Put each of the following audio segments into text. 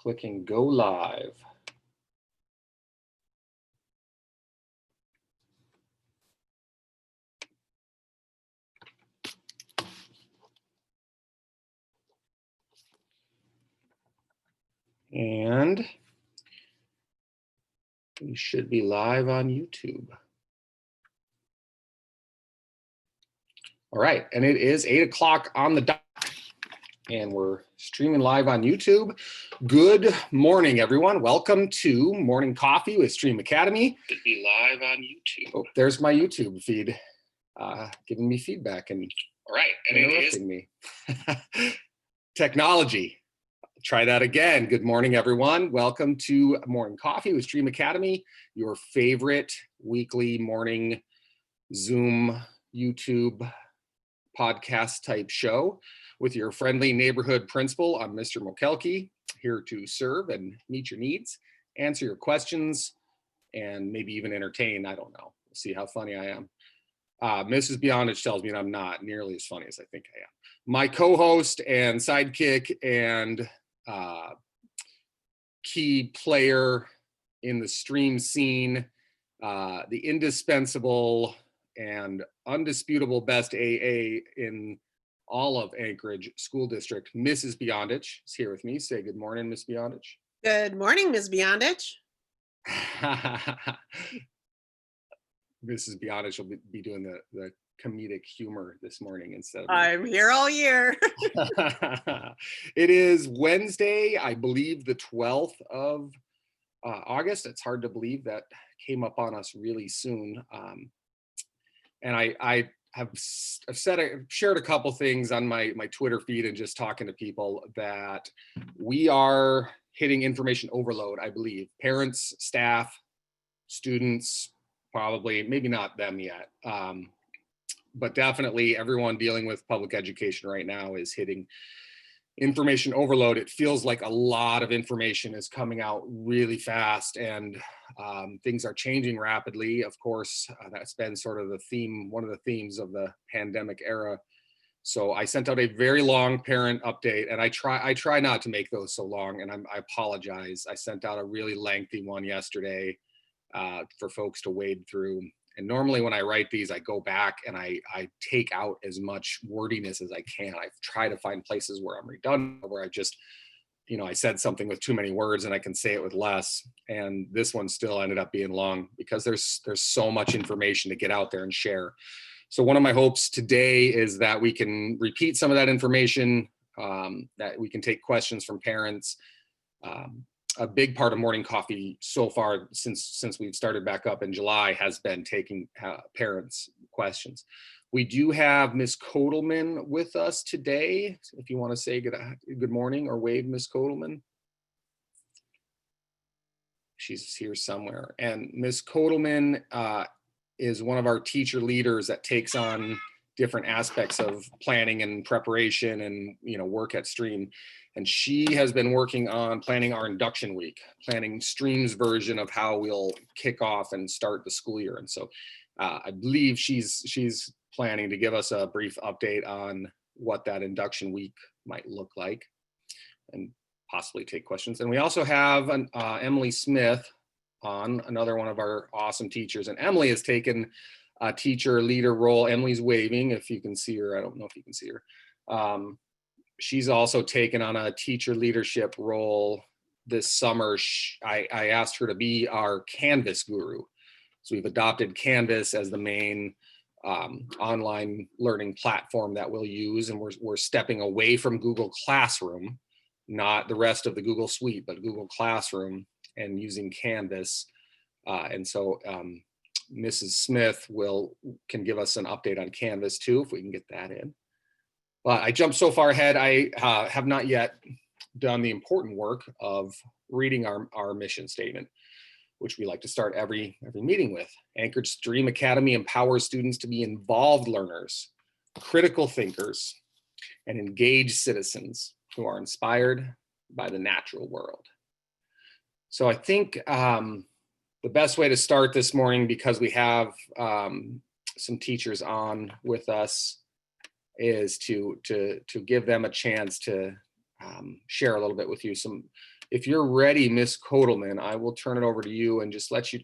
clicking go live. And we should be live on YouTube. All right, and it is 8 o'clock on the dot, and we're streaming live on YouTube. Good morning, everyone. Welcome to Morning Coffee with Stream Academy. Should be live on YouTube. Oh, there's my YouTube feed, giving me feedback and all right, and interrupting me. Technology. Try that again. Good morning, everyone. Welcome to Morning Coffee with Stream Academy, your favorite weekly morning Zoom, YouTube, podcast type show with your friendly neighborhood principal. I'm Mr. Mokelke, here to serve and meet your needs, answer your questions, and maybe even entertain. I don't know. We'll see how funny I am. Mrs. Beyondich tells me I'm not nearly as funny as I think I am. My co-host and sidekick and key player in the stream scene, the indispensable and undisputable best AA in all of Anchorage School District, Mrs. Beyondich is here with me. Say good morning, Miss Beyondich. Good morning, Ms. Beyondich. Mrs. Beyondich will be doing the comedic humor this morning instead of I'm here all year. It is Wednesday, I believe the 12th of August. It's hard to believe that came up on us really soon. And I have shared a couple things on my Twitter feed and just talking to people that we are hitting information overload, I believe. Parents, staff, students, probably, maybe not them yet. But definitely everyone dealing with public education right now is hitting information overload. It feels like a lot of information is coming out really fast, and things are changing rapidly. Of course, that's been sort of the theme, one of the themes of the pandemic era. So I sent out a very long parent update, and I try not to make those so long, and I apologize. I sent out a really lengthy one yesterday for folks to wade through. And normally when I write these, I go back and I take out as much wordiness as I can. I try to find places where I'm redundant, where I just, I said something with too many words and I can say it with less. And this one still ended up being long because there's so much information to get out there and share. So one of my hopes today is that we can repeat some of that information, that we can take questions from parents. A big part of Morning Coffee so far, since we've started back up in July, has been taking parents' questions. We do have Miss Kotelman with us today. If you want to say good morning or wave, Miss Kotelman. She's here somewhere. And Miss Kotelman is one of our teacher leaders that takes on different aspects of planning and preparation and work at Stream. And she has been working on planning our induction week, planning Stream's version of how we'll kick off and start the school year. And so I believe she's planning to give us a brief update on what that induction week might look like and possibly take questions. And we also have Emily Smith on, another one of our awesome teachers. And Emily has taken a teacher leader role. Emily's waving, if you can see her. I don't know if you can see her. She's also taken on a teacher leadership role this summer. I asked her to be our Canvas guru. So we've adopted Canvas as the main online learning platform that we'll use. And we're stepping away from Google Classroom, not the rest of the Google Suite, but Google Classroom, and using Canvas. And so Mrs. Smith can give us an update on Canvas too, if we can get that in. But I jumped so far ahead, I have not yet done the important work of reading our mission statement, which we like to start every meeting with. Anchorage Stream Academy empowers students to be involved learners, critical thinkers, and engaged citizens who are inspired by the natural world. So I think the best way to start this morning, because we have some teachers on with us, is to give them a chance to share a little bit with you. If you're ready, Miss Kotelman, I will turn it over to you and just let you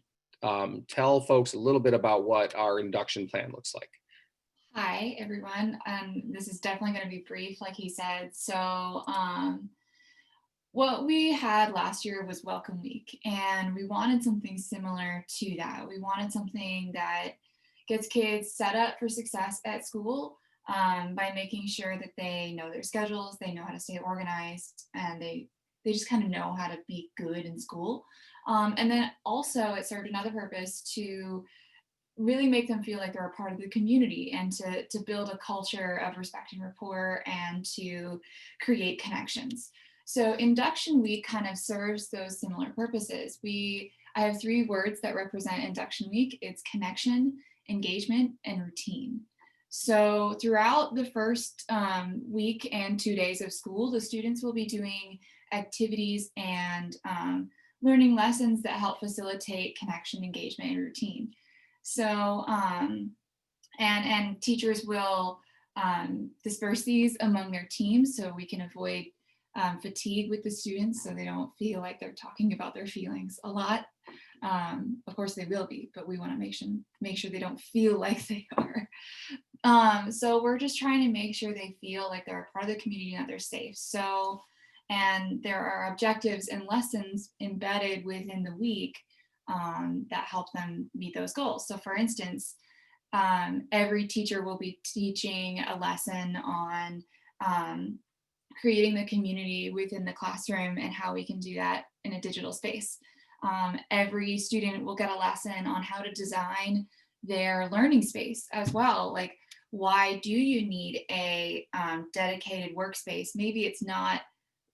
tell folks a little bit about what our induction plan looks like. Hi, everyone. This is definitely going to be brief, like he said. So what we had last year was Welcome Week, and we wanted something similar to that. We wanted something that gets kids set up for success at school by making sure that they know their schedules, they know how to stay organized, and they just kind of know how to be good in school. And then also it served another purpose to really make them feel like they're a part of the community and to build a culture of respect and rapport and to create connections. So induction week kind of serves those similar purposes. I have 3 words that represent induction week. It's connection, engagement, and routine. So throughout the first week and 2 days of school, the students will be doing activities and learning lessons that help facilitate connection, engagement, and routine. So, and teachers will disperse these among their teams so we can avoid fatigue with the students so they don't feel like they're talking about their feelings a lot. Of course they will be, but we want to make sure they don't feel like they are. So we're just trying to make sure they feel like they're a part of the community and that they're safe. So, and there are objectives and lessons embedded within the week that help them meet those goals. So for instance, every teacher will be teaching a lesson on creating the community within the classroom and how we can do that in a digital space. Every student will get a lesson on how to design their learning space as well. Like, why do you need a dedicated workspace? Maybe it's not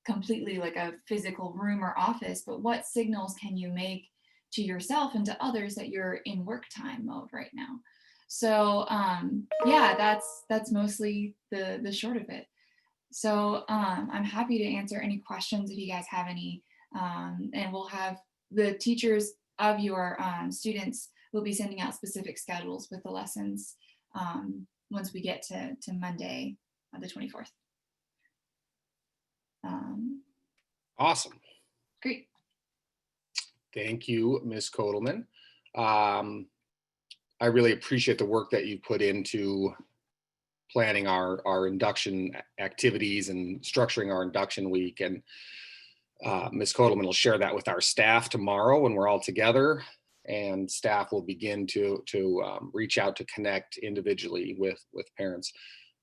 completely like a physical room or office, but what signals can you make to yourself and to others that you're in work time mode right now? So yeah, that's mostly the short of it. So I'm happy to answer any questions if you guys have any, and we'll have the teachers of your students will be sending out specific schedules with the lessons once we get to Monday, the 24th. Awesome. Great. Thank you, Ms. Kotelman. I really appreciate the work that you put into planning our induction activities and structuring our induction week. And Ms. Kotelman will share that with our staff tomorrow when we're all together, and staff will begin to reach out to connect individually with parents.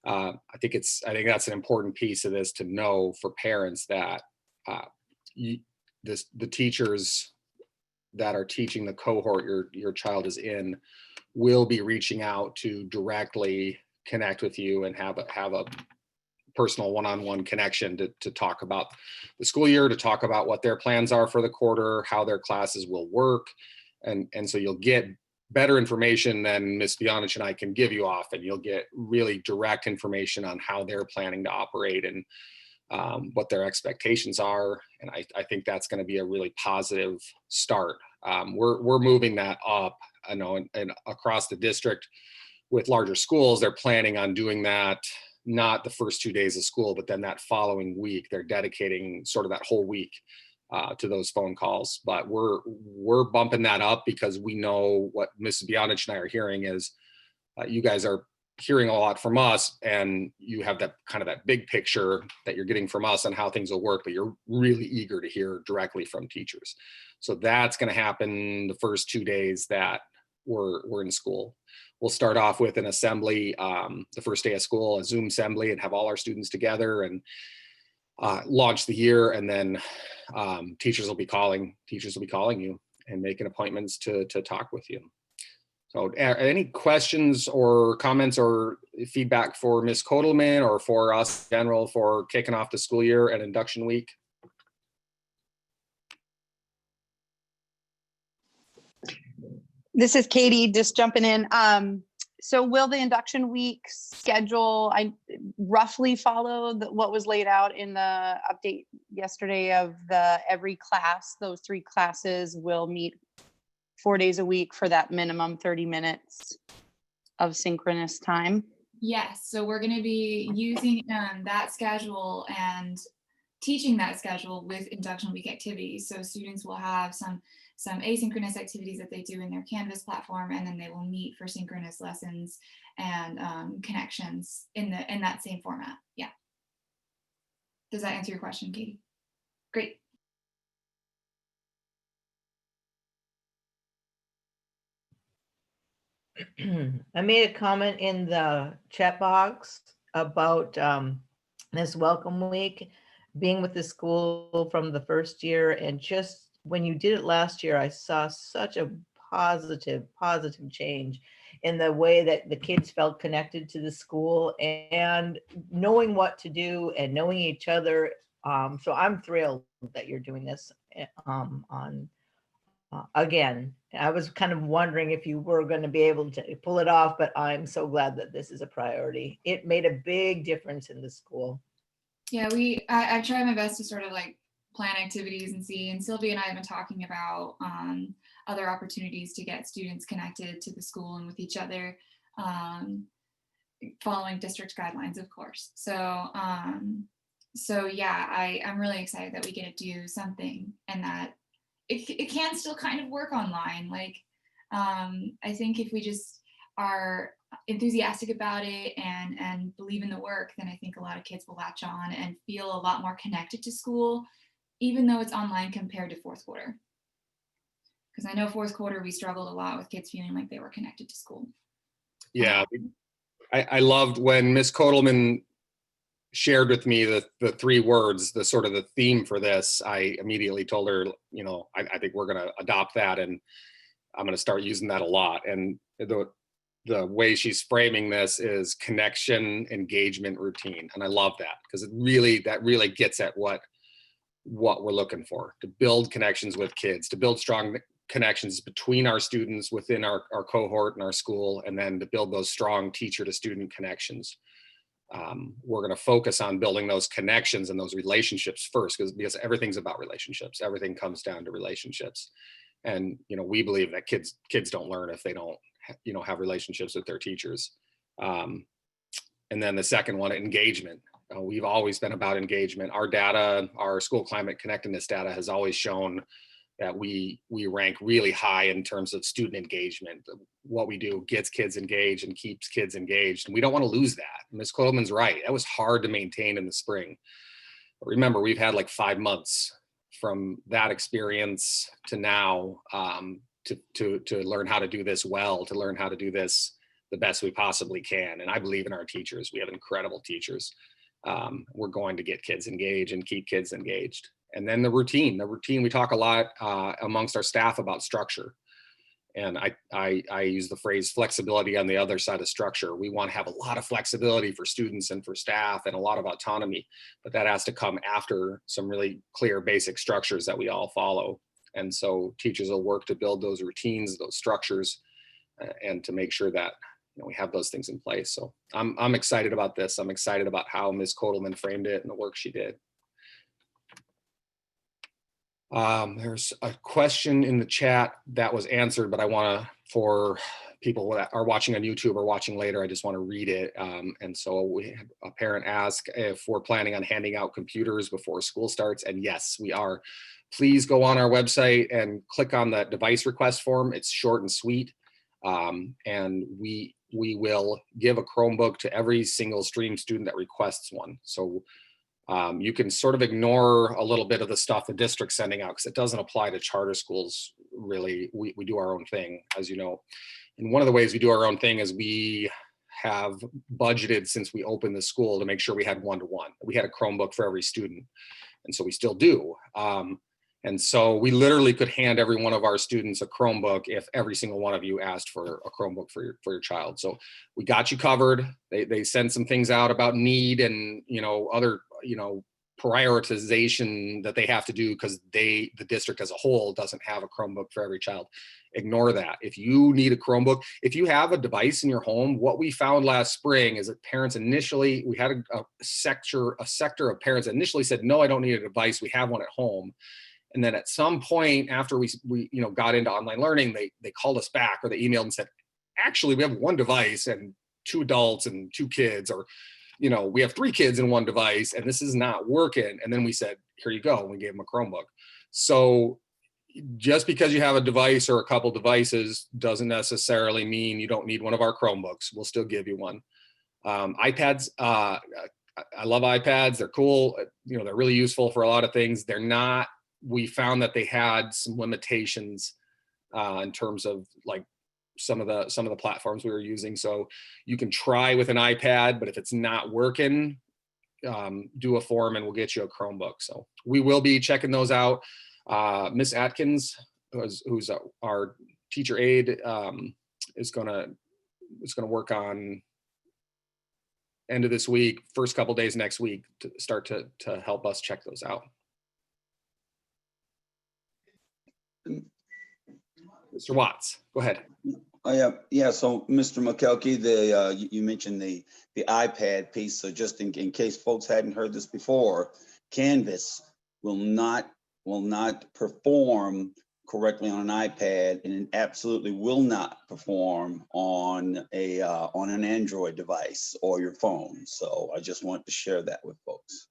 I think that's an important piece of this to know for parents that the teachers that are teaching the cohort your child is in will be reaching out to directly connect with you and have a personal one-on-one connection to talk about the school year, to talk about what their plans are for the quarter, how their classes will work. And so you'll get better information than Ms. Bionich and I can give you often. You'll get really direct information on how they're planning to operate and what their expectations are. And I think that's going to be a really positive start. We're moving that up, I know, and across the district with larger schools, they're planning on doing that, not the first 2 days of school, but then that following week, they're dedicating sort of that whole week to those phone calls. But we're bumping that up because we know what Mrs. Bionich and I are hearing is you guys are hearing a lot from us, and you have that kind of that big picture that you're getting from us on how things will work, but you're really eager to hear directly from teachers. So that's going to happen the first 2 days that we're in school. We'll start off with an assembly, the first day of school, a Zoom assembly, and have all our students together and launch the year. And then teachers will be calling you and making appointments to talk with you. So any questions or comments or feedback for Ms. Kotelman or for us in general for kicking off the school year and induction week? This is Katie just jumping in. So will the induction week schedule roughly follow what was laid out in the update yesterday of every class? Those 3 classes will meet 4 days a week for that minimum 30 minutes of synchronous time? Yes, so we're going to be using that schedule and teaching that schedule with induction week activities. So students will have some asynchronous activities that they do in their Canvas platform, and then they will meet for synchronous lessons and connections in that same format. Yeah. Does that answer your question, Katie? Great. I made a comment in the chat box about this welcome week, being with the school from the first year, and just when you did it last year, I saw such a positive change in the way that the kids felt connected to the school and knowing what to do and knowing each other. So I'm thrilled that you're doing this on again. I was kind of wondering if you were going to be able to pull it off, but I'm so glad that this is a priority. It made a big difference in the school. Yeah, I've tried my best to sort of like plan activities and see, and Sylvia and I have been talking about other opportunities to get students connected to the school and with each other, following district guidelines, of course. So yeah, I'm really excited that we get to do something, and that it can still kind of work online. Like, I think if we just are enthusiastic about it and believe in the work, then I think a lot of kids will latch on and feel a lot more connected to school, even though it's online compared to fourth quarter. Because I know fourth quarter, we struggled a lot with kids feeling like they were connected to school. Yeah, I loved when Miss Kotelman shared with me the three words, the sort of the theme for this. I immediately told her, you know, I think we're going to adopt that, and I'm going to start using that a lot. And the way she's framing this is connection, engagement, routine. And I love that, because that really gets at what we're looking for, to build connections with kids, to build strong connections between our students within our cohort and our school, and then to build those strong teacher to student connections. We're going to focus on building those connections and those relationships first, because everything's about relationships. Everything comes down to relationships. And, you know, we believe that kids don't learn if they don't, you know, have relationships with their teachers. And then the second one, engagement. We've always been about engagement. Our data, our school climate connectedness data, has always shown that we rank really high in terms of student engagement. What we do gets kids engaged and keeps kids engaged. And we don't want to lose that. Ms. Kotelman's right. That was hard to maintain in the spring. But remember, we've had like 5 months from that experience to now, to learn how to do this well, to learn how to do this the best we possibly can. And I believe in our teachers. We have incredible teachers. We're going to get kids engaged and keep kids engaged. And then the routine, we talk a lot amongst our staff about structure. And I use the phrase flexibility on the other side of structure. We want to have a lot of flexibility for students and for staff, and a lot of autonomy, but that has to come after some really clear basic structures that we all follow. And so teachers will work to build those routines, those structures, and to make sure that, you know, we have those things in place. So I'm excited about this. I'm excited about how Ms. Kotelman framed it and the work she did. There's a question in the chat that was answered, but I want to, for people that are watching on YouTube or watching later, I just want to read it. And so we had a parent ask if we're planning on handing out computers before school starts. And yes, we are. Please go on our website and click on the device request form. It's short and sweet. And we will give a Chromebook to every single stream student that requests one. So you can sort of ignore a little bit of the stuff the district's sending out, because it doesn't apply to charter schools, really. We do our own thing, as you know. And one of the ways we do our own thing is we have budgeted, since we opened the school, to make sure we had one-to-one. We had a Chromebook for every student, and so we still do. And so we literally could hand every one of our students a Chromebook if every single one of you asked for a Chromebook for your child. So we got you covered. They send some things out about need and, you know, other, you know, prioritization that they have to do, because the district as a whole doesn't have a Chromebook for every child. Ignore that. If you need a Chromebook, if you have a device in your home, what we found last spring is that parents initially, we had a sector of parents initially said, no, I don't need a device. We have one at home. And then at some point after we you know, got into online learning, they called us back, or they emailed and said, actually, we have one device and 2 adults and 2 kids, or we have 3 kids in one device and this is not working. And then we said, here you go. And we gave them a Chromebook. So just because you have a device or a couple devices doesn't necessarily mean you don't need one of our Chromebooks. We'll still give you one. iPads, I love iPads. They're cool. They're really useful for a lot of things. They're not, we found that they had some limitations in terms of like some of the platforms we were using. So you can try with an iPad, but if it's not working, do a form and we'll get you a Chromebook. So we will be checking those out. Miss Atkins, who's our teacher aide, is gonna work on end of this week, first couple days next week to start to help us check those out. Mr. Watts, go ahead. Oh, yeah. So, Mr. McKelkey, you mentioned the iPad piece. So, just in case folks hadn't heard this before, Canvas will not perform correctly on an iPad, and it absolutely will not perform on an Android device or your phone. So, I just wanted to share that with folks.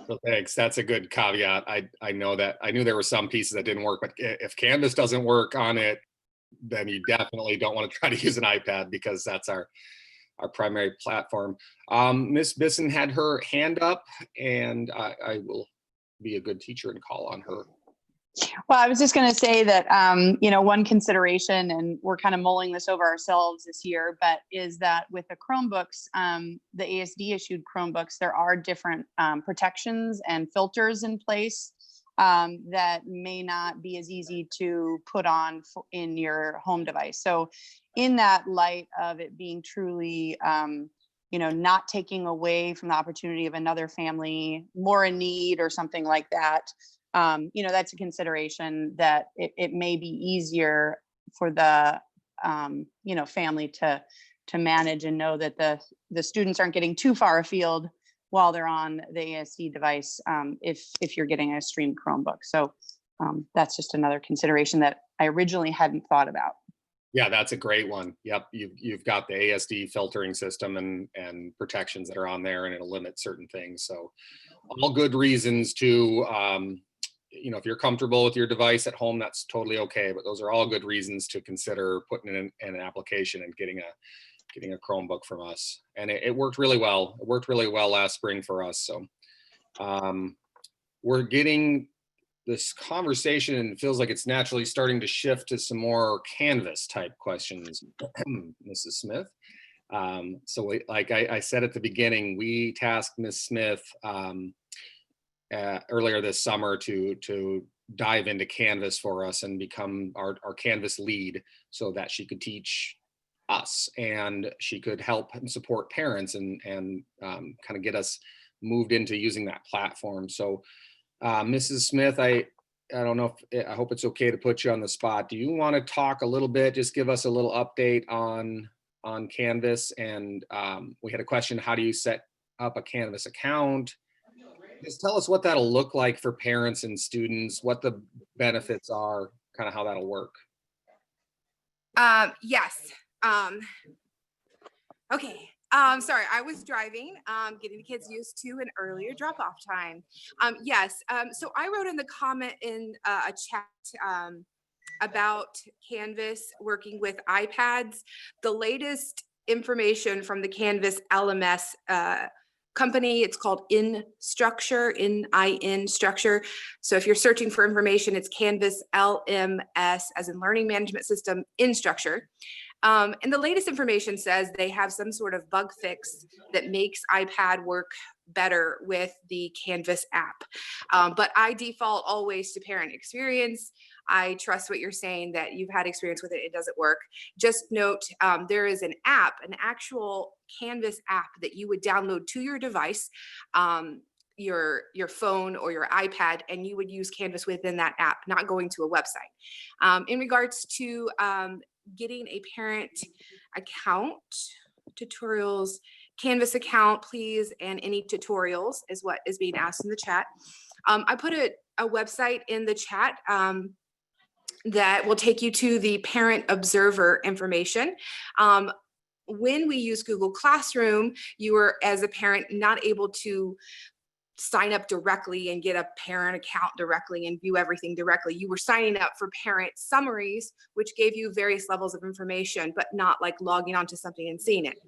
So thanks. That's a good caveat. I know that. I knew there were some pieces that didn't work, but if Canvas doesn't work on it, then you definitely don't want to try to use an iPad because that's our primary platform. Miss Bisson had her hand up, and I will be a good teacher and call on her. Well, I was just going to say that, one consideration, and we're kind of mulling this over ourselves this year, but is that with the Chromebooks, the ASD issued Chromebooks, there are different protections and filters in place that may not be as easy to put on in your home device. So in that light of it being truly, not taking away from the opportunity of another family more in need or something like that, that's a consideration that it may be easier for the, family to manage and know that the students aren't getting too far afield while they're on the ASD device, if you're getting a streamed Chromebook. So that's just another consideration that I originally hadn't thought about. Yeah, that's a great one. Yep, you've got the ASD filtering system and protections that are on there, and it'll limit certain things. So all good reasons to, if you're comfortable with your device at home, that's totally okay. But those are all good reasons to consider putting in an application and getting a Chromebook from us. And it worked really well. It worked really well last spring for us. So we're getting this conversation, and it feels like it's naturally starting to shift to some more Canvas type questions, Mrs. Smith. So like I said at the beginning, we tasked Ms. Smith earlier this summer to dive into Canvas for us and become our Canvas lead so that she could teach us and she could help and support parents and kind of get us moved into using that platform. So Mrs. Smith, I don't know if, I hope it's okay to put you on the spot. Do you want to talk a little bit, just give us a little update on Canvas? And we had a question, how do you set up a Canvas account? Just tell us what that'll look like for parents and students, what the benefits are, kind of how that'll work. Yes. Okay. Sorry, I was driving, getting the kids used to an earlier drop-off time. Yes. So I wrote in the comment in a chat about Canvas working with iPads. The latest information from the Canvas LMS company, it's called InStructure, InStructure. So if you're searching for information, it's Canvas LMS, as in Learning Management System, InStructure. And the latest information says they have some sort of bug fix that makes iPad work better with the Canvas app. But I default always to parent experience. I trust what you're saying, that you've had experience with it, it doesn't work. Just note, there is an app, an actual Canvas app that you would download to your device, your phone or your iPad, and you would use Canvas within that app, not going to a website. In regards to getting a parent account, tutorials, Canvas account, please, and any tutorials is what is being asked in the chat. I put a website in the chat that will take you to the parent observer information. when we use Google Classroom, you were, as a parent, not able to sign up directly and get a parent account directly and view everything directly. You were signing up for parent summaries, which gave you various levels of information, but not like logging onto something and seeing it.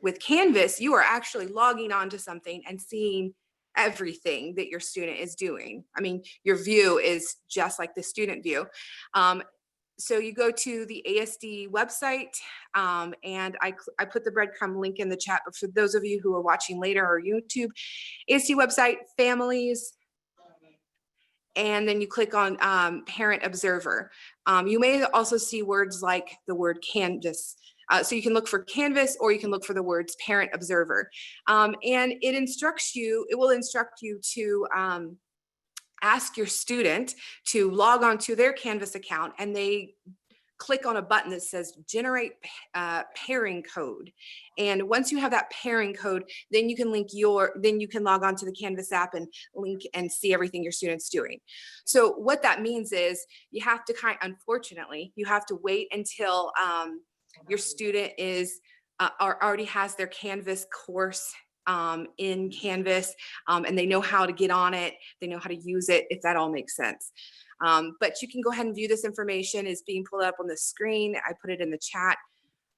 With Canvas, you are actually logging onto something and seeing everything that your student is doing. I mean, your view is just like the student view. So you go to the ASD website, and I put the breadcrumb link in the chat, but for those of you who are watching later or YouTube, ASD website, families, and then you click on Parent Observer. You may also see words like the word Canvas. So you can look for Canvas, or you can look for the words Parent Observer. And it will instruct you to ask your student to log on to their Canvas account, and they click on a button that says generate pairing code. And once you have that pairing code, then you can log on to the Canvas app and link and see everything your student's doing. So what that means is you have to unfortunately, you have to wait until your student is or already has their Canvas course in Canvas, and they know how to get on it, they know how to use it, if that all makes sense. But you can go ahead and view this information. Is being pulled up on the screen. I put it in the chat.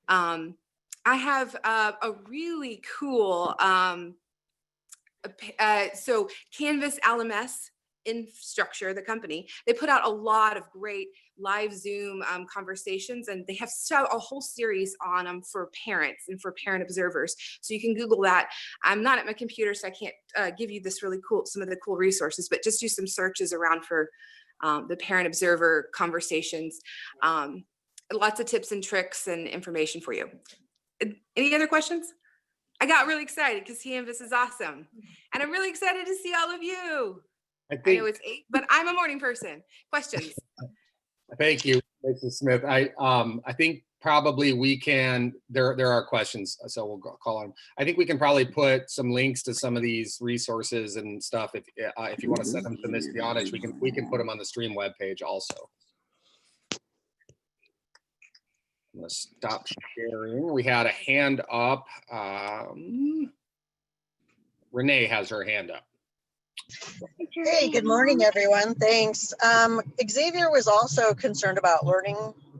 I have a really cool, so Canvas LMS Infrastructure, the company, they put out a lot of great live Zoom conversations, and they have a whole series on them for parents and for parent observers. So you can Google that. I'm not at my computer, so I can't give you some of the cool resources, but just do some searches around for the parent observer conversations. Lots of tips and tricks and information for you. Any other questions? I got really excited because Canvas is awesome, and I'm really excited to see all of you. I know it's 8, but I'm a morning person. Questions? Thank you, Mrs. Smith. I think probably we can, there are questions, so we'll call on them. I think we can probably put some links to some of these resources and stuff. If you want to send them to Ms. Bionich, we can put them on the stream webpage also. I'm gonna stop sharing. We had a hand up. Renee has her hand up. Hey, good morning, everyone. Thanks. Xavier was also concerned about learning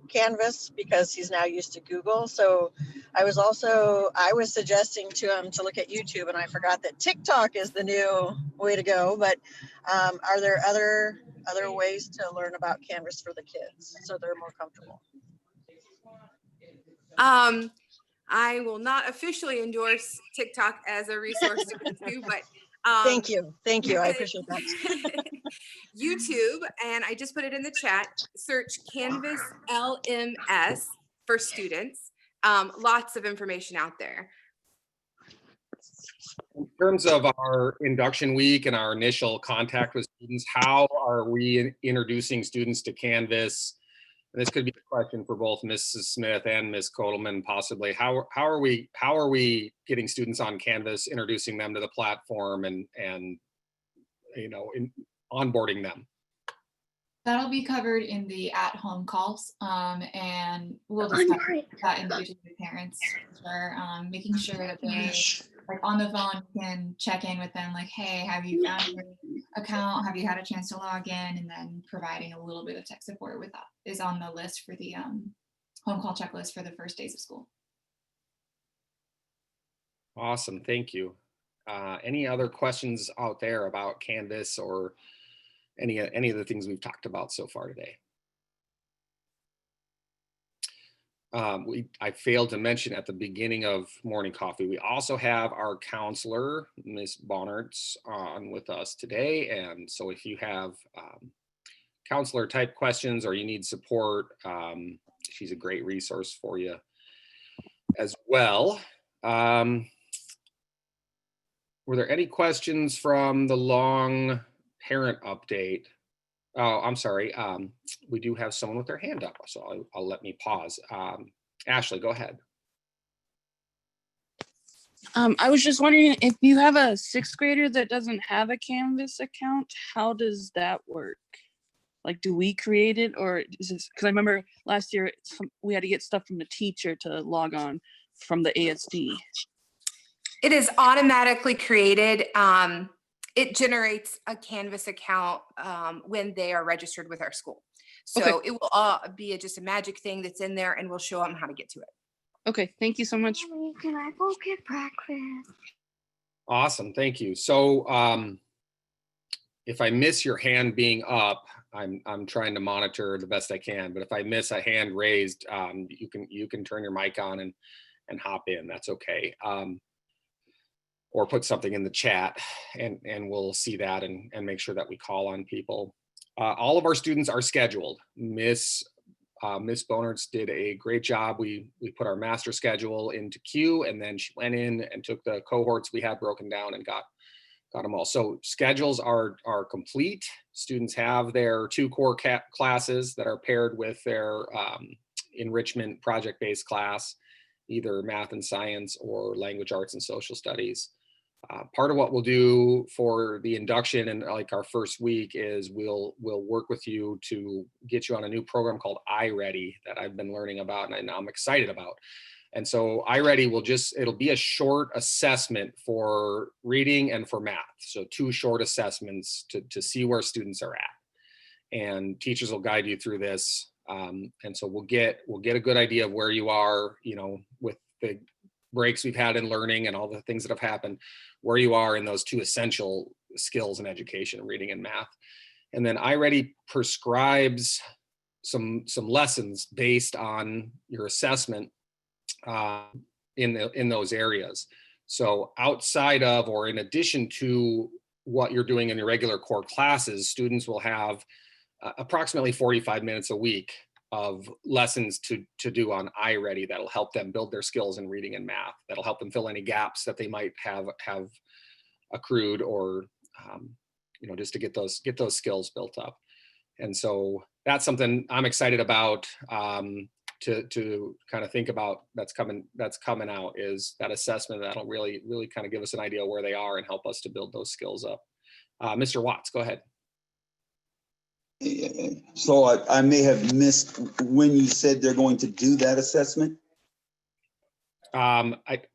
Canvas because he's now used to Google. So I was suggesting to him to look at YouTube, and I forgot that TikTok is the new way to go. But are there other ways to learn about Canvas for the kids so they're more comfortable? I will not officially endorse TikTok as a resource to go to, but Thank you. I appreciate that. YouTube, and I just put it in the chat, search Canvas LMS for students. Lots of information out there. In terms of our induction week and our initial contact with students, how are we introducing students to Canvas? And this could be a question for both Mrs. Smith and Ms. Kotelman, possibly. How are we getting students on Canvas, introducing them to the platform, and onboarding them? That'll be covered in the at-home calls, and we'll discuss that individually with parents. Making sure that they, like on the phone, can check in with them, like, hey, have you found your account? Have you had a chance to log in? And then providing a little bit of tech support with that is on the list for the home call checklist for the first days of school. Awesome, thank you. Any other questions out there about Canvas or any of the things we've talked about so far today? I failed to mention at the beginning of morning coffee, we also have our counselor, Ms. Bonnertz, on with us today. And so if you have counselor type questions or you need support, she's a great resource for you as well. Were there any questions from the long parent update? Oh, I'm sorry. We do have someone with their hand up, so I'll let me pause. Ashley, go ahead. I was just wondering if you have a 6th grader that doesn't have a Canvas account, how does that work? Like, do we create it, or is this, because I remember last year we had to get stuff from the teacher to log on from the ASD? It is automatically created. It generates a Canvas account when they are registered with our school. So Okay. it will be just a magic thing that's in there, and we'll show them how to get to it. Okay, thank you so much. Mommy, can I go get breakfast? Awesome, thank you. So if I miss your hand being up, I'm trying to monitor the best I can, but if I miss a hand raised, you can turn your mic on and hop in. That's okay. Or put something in the chat, and we'll see that and make sure that we call on people. All of our students are scheduled. Miss Bonards did a great job. We put our master schedule into queue, and then she went in and took the cohorts we had broken down and got them all. So schedules are complete. Students have their 2 core classes that are paired with their enrichment project-based class, either math and science or language arts and social studies. Part of what we'll do for the induction and like our first week is we'll work with you to get you on a new program called iReady that I've been learning about and I'm excited about. And so iReady it'll be a short assessment for reading and for math. So 2 short assessments to see where students are at. And teachers will guide you through this. And so we'll get a good idea of where you are, with the breaks we've had in learning and all the things that have happened, where you are in those 2 essential skills in education, reading and math. And then iReady prescribes some lessons based on your assessment in those areas. So outside of or in addition to what you're doing in your regular core classes, students will have approximately 45 minutes a week of lessons to do on iReady that'll help them build their skills in reading and math. That'll help them fill any gaps that they might have accrued, or just to get those skills built up. And so that's something I'm excited about to kind of think about that's coming out, is that assessment that'll really kind of give us an idea where they are and help us to build those skills up. Mr. Watts, go ahead. So I may have missed when you said they're going to do that assessment.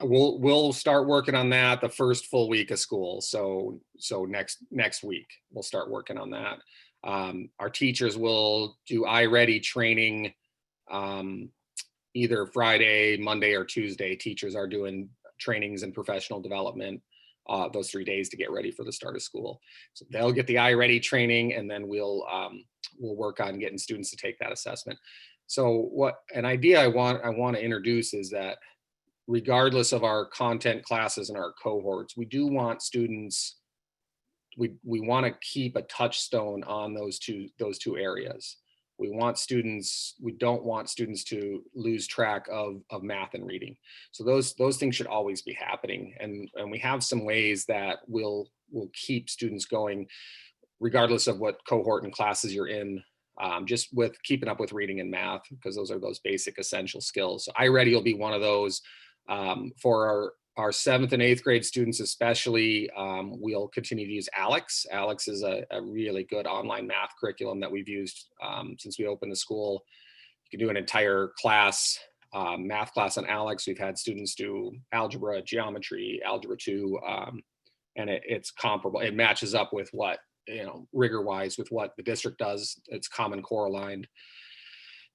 We'll start working on that the first full week of school. So next week we'll start working on that. Our teachers will do iReady training either Friday, Monday, or Tuesday. Teachers are doing trainings and professional development those 3 days to get ready for the start of school. So they'll get the iReady training, and then we'll work on getting students to take that assessment. So an idea I want to introduce is that regardless of our content classes and our cohorts, we do want students, we want to keep a touchstone on those two areas. We don't want students to lose track of math and reading. So those things should always be happening. And we have some ways that will keep students going regardless of what cohort and classes you're in, just with keeping up with reading and math, because those are those basic essential skills. So iReady will be one of those. For our 7th and 8th grade students especially, we'll continue to use ALEX. ALEX is a really good online math curriculum that we've used since we opened the school. You can do an entire class, math class on ALEX. We've had students do algebra, geometry, algebra 2, and it's comparable. It matches up with what, rigor-wise with what the district does. It's Common Core aligned.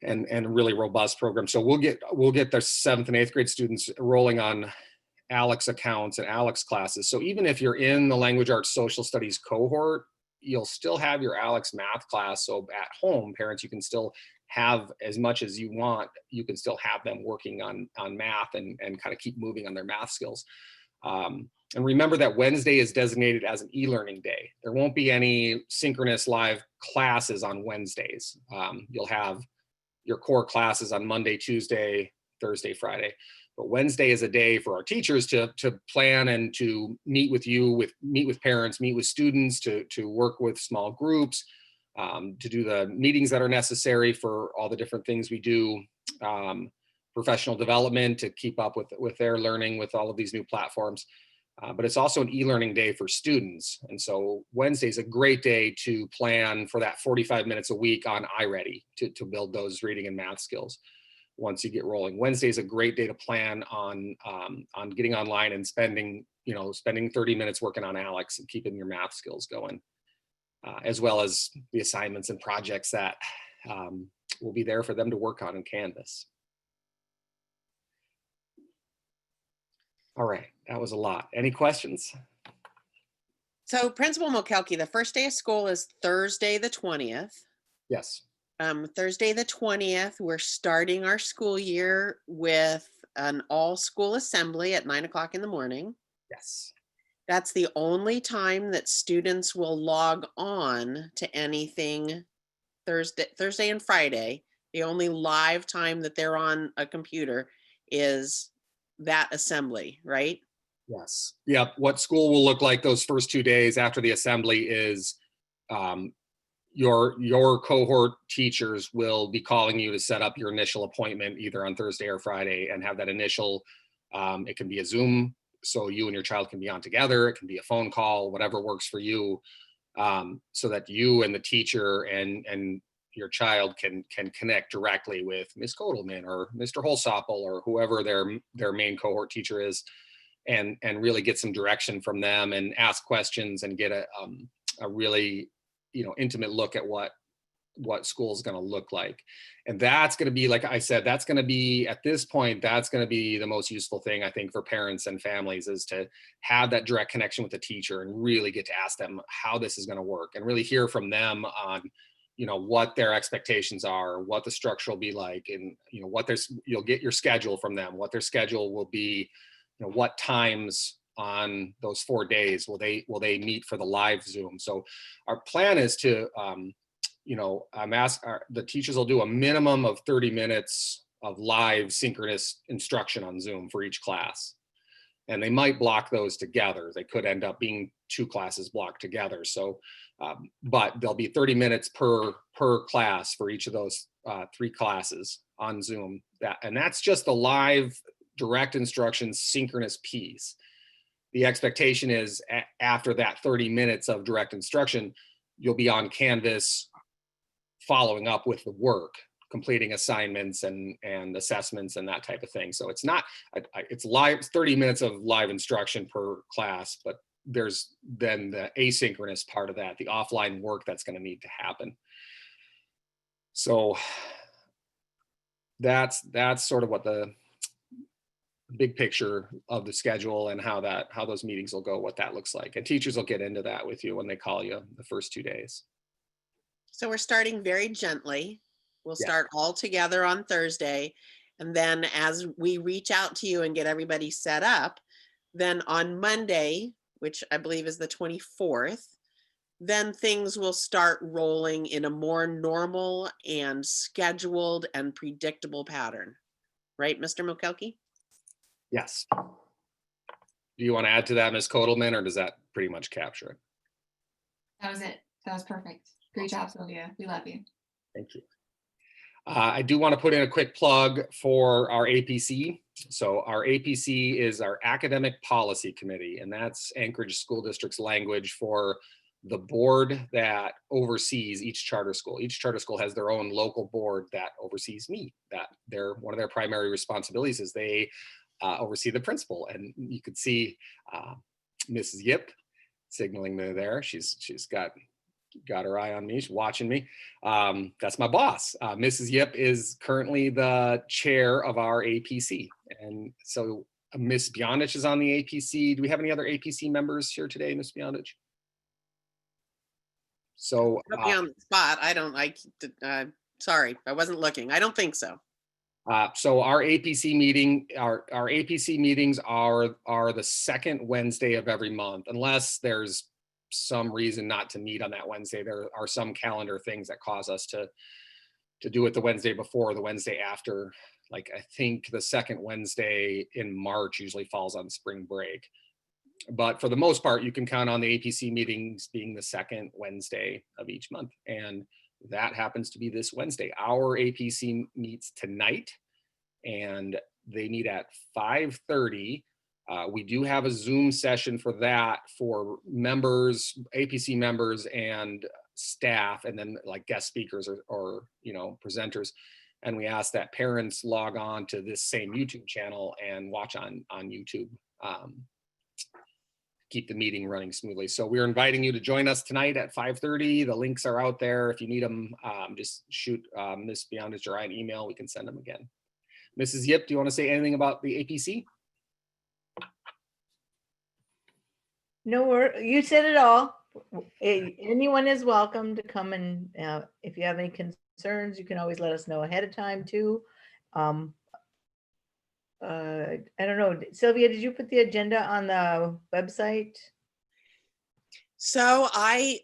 And a really robust program. So we'll get the 7th and 8th grade students rolling on ALEX accounts and ALEX classes. So even if you're in the language arts social studies cohort, you'll still have your ALEX math class. So at home, parents, you can still have as much as you want. You can still have them working on math and kind of keep moving on their math skills. And remember that Wednesday is designated as an e-learning day. There won't be any synchronous live classes on Wednesdays. You'll have your core classes on Monday, Tuesday, Thursday, Friday. But Wednesday is a day for our teachers to plan and to meet with parents, meet with students, to work with small groups, to do the meetings that are necessary for all the different things we do, professional development, to keep up with their learning with all of these new platforms. But it's also an e-learning day for students. And so Wednesday is a great day to plan for that 45 minutes a week on iReady to build those reading and math skills. once you get rolling. Wednesday is a great day to plan on getting online and spending 30 minutes working on Alex and keeping your math skills going, as well as the assignments and projects that will be there for them to work on in Canvas. All right, that was a lot. Any questions? So Principal Mokelke, the first day of school is Thursday, the 20th. Yes. Thursday, the 20th, we're starting our school year with an all-school assembly at 9 o'clock in the morning. Yes. That's the only time that students will log on to anything Thursday and Friday. The only live time that they're on a computer is that assembly, right? Yes. Yep. What school will look like those first 2 days after the assembly is your cohort teachers will be calling you to set up your initial appointment either on Thursday or Friday and have that initial, it can be a Zoom, so you and your child can be on together. It can be a phone call, whatever works for you, so that you and the teacher and your child can connect directly with Ms. Kotelman or Mr. Holsopple or whoever their main cohort teacher is, and really get some direction from them and ask questions and get a really intimate look at what school is going to look like. And that's going to be, like I said, that's going to be, at this point, that's going to be the most useful thing, I think, for parents and families, is to have that direct connection with the teacher and really get to ask them how this is going to work and really hear from them on what their expectations are, what the structure will be like, and you'll get your schedule from them, what their schedule will be, what times on those 4 days will they meet for the live Zoom. So our plan is to the teachers will do a minimum of 30 minutes of live synchronous instruction on Zoom for each class, and they might block those together. They could end up being 2 classes blocked together. So but there'll be 30 minutes per class for each of those 3 classes on Zoom, and that's just the live direct instruction synchronous piece. The expectation is after that 30 minutes of direct instruction, you'll be on Canvas following up with the work, completing assignments and assessments and that type of thing. So it's not, it's live, 30 minutes of live instruction per class, but there's then the asynchronous part of that, the offline work that's going to need to happen. So that's sort of what the big picture of the schedule and how those meetings will go, what that looks like. And teachers will get into that with you when they call you the first 2 days. So we're starting very gently. We'll Yeah. start all together on Thursday. And then as we reach out to you and get everybody set up, then on Monday, which I believe is the 24th, then things will start rolling in a more normal and scheduled and predictable pattern. Right, Mr. Mokelke? Yes. Do you want to add to that, Ms. Kotelman, or does that pretty much capture it? That was it. That was perfect. Great job, Sylvia. We love you. Thank you. I do want to put in a quick plug for our APC. So our APC is our Academic Policy Committee, and that's Anchorage School District's language for the board that oversees each charter school. Each charter school has their own local board that oversees me. That one of their primary responsibilities is they oversee the principal. And you could see Mrs. Yip signaling me there. She's got her eye on me. She's watching me. That's my boss. Mrs. Yip is currently the chair of our APC. And so Miss Bionich is on the APC. Do we have any other APC members here today, Miss Bionich? So Put me on the spot. Sorry, I wasn't looking. I don't think so. So our APC meeting, our APC meetings are the second Wednesday of every month, unless there's some reason not to meet on that Wednesday. There are some calendar things that cause us to do it the Wednesday before or the Wednesday after. Like I think the second Wednesday in March usually falls on spring break. But for the most part, you can count on the APC meetings being the second Wednesday of each month. And that happens to be this Wednesday. Our APC meets tonight and they meet at 5:30. We do have a Zoom session for that for members, APC members and staff, and then like guest speakers or presenters. And we ask that parents log on to this same YouTube channel and watch on YouTube. Keep the meeting running smoothly. So we're inviting you to join us tonight at 5:30. The links are out there. If you need them, just shoot Ms. Beyondich or I an email. We can send them again. Mrs. Yip, do you want to say anything about the APC? No, you said it all. Anyone is welcome to come, and if you have any concerns, you can always let us know ahead of time too. I don't know, Sylvia, did you put the agenda on the website? So I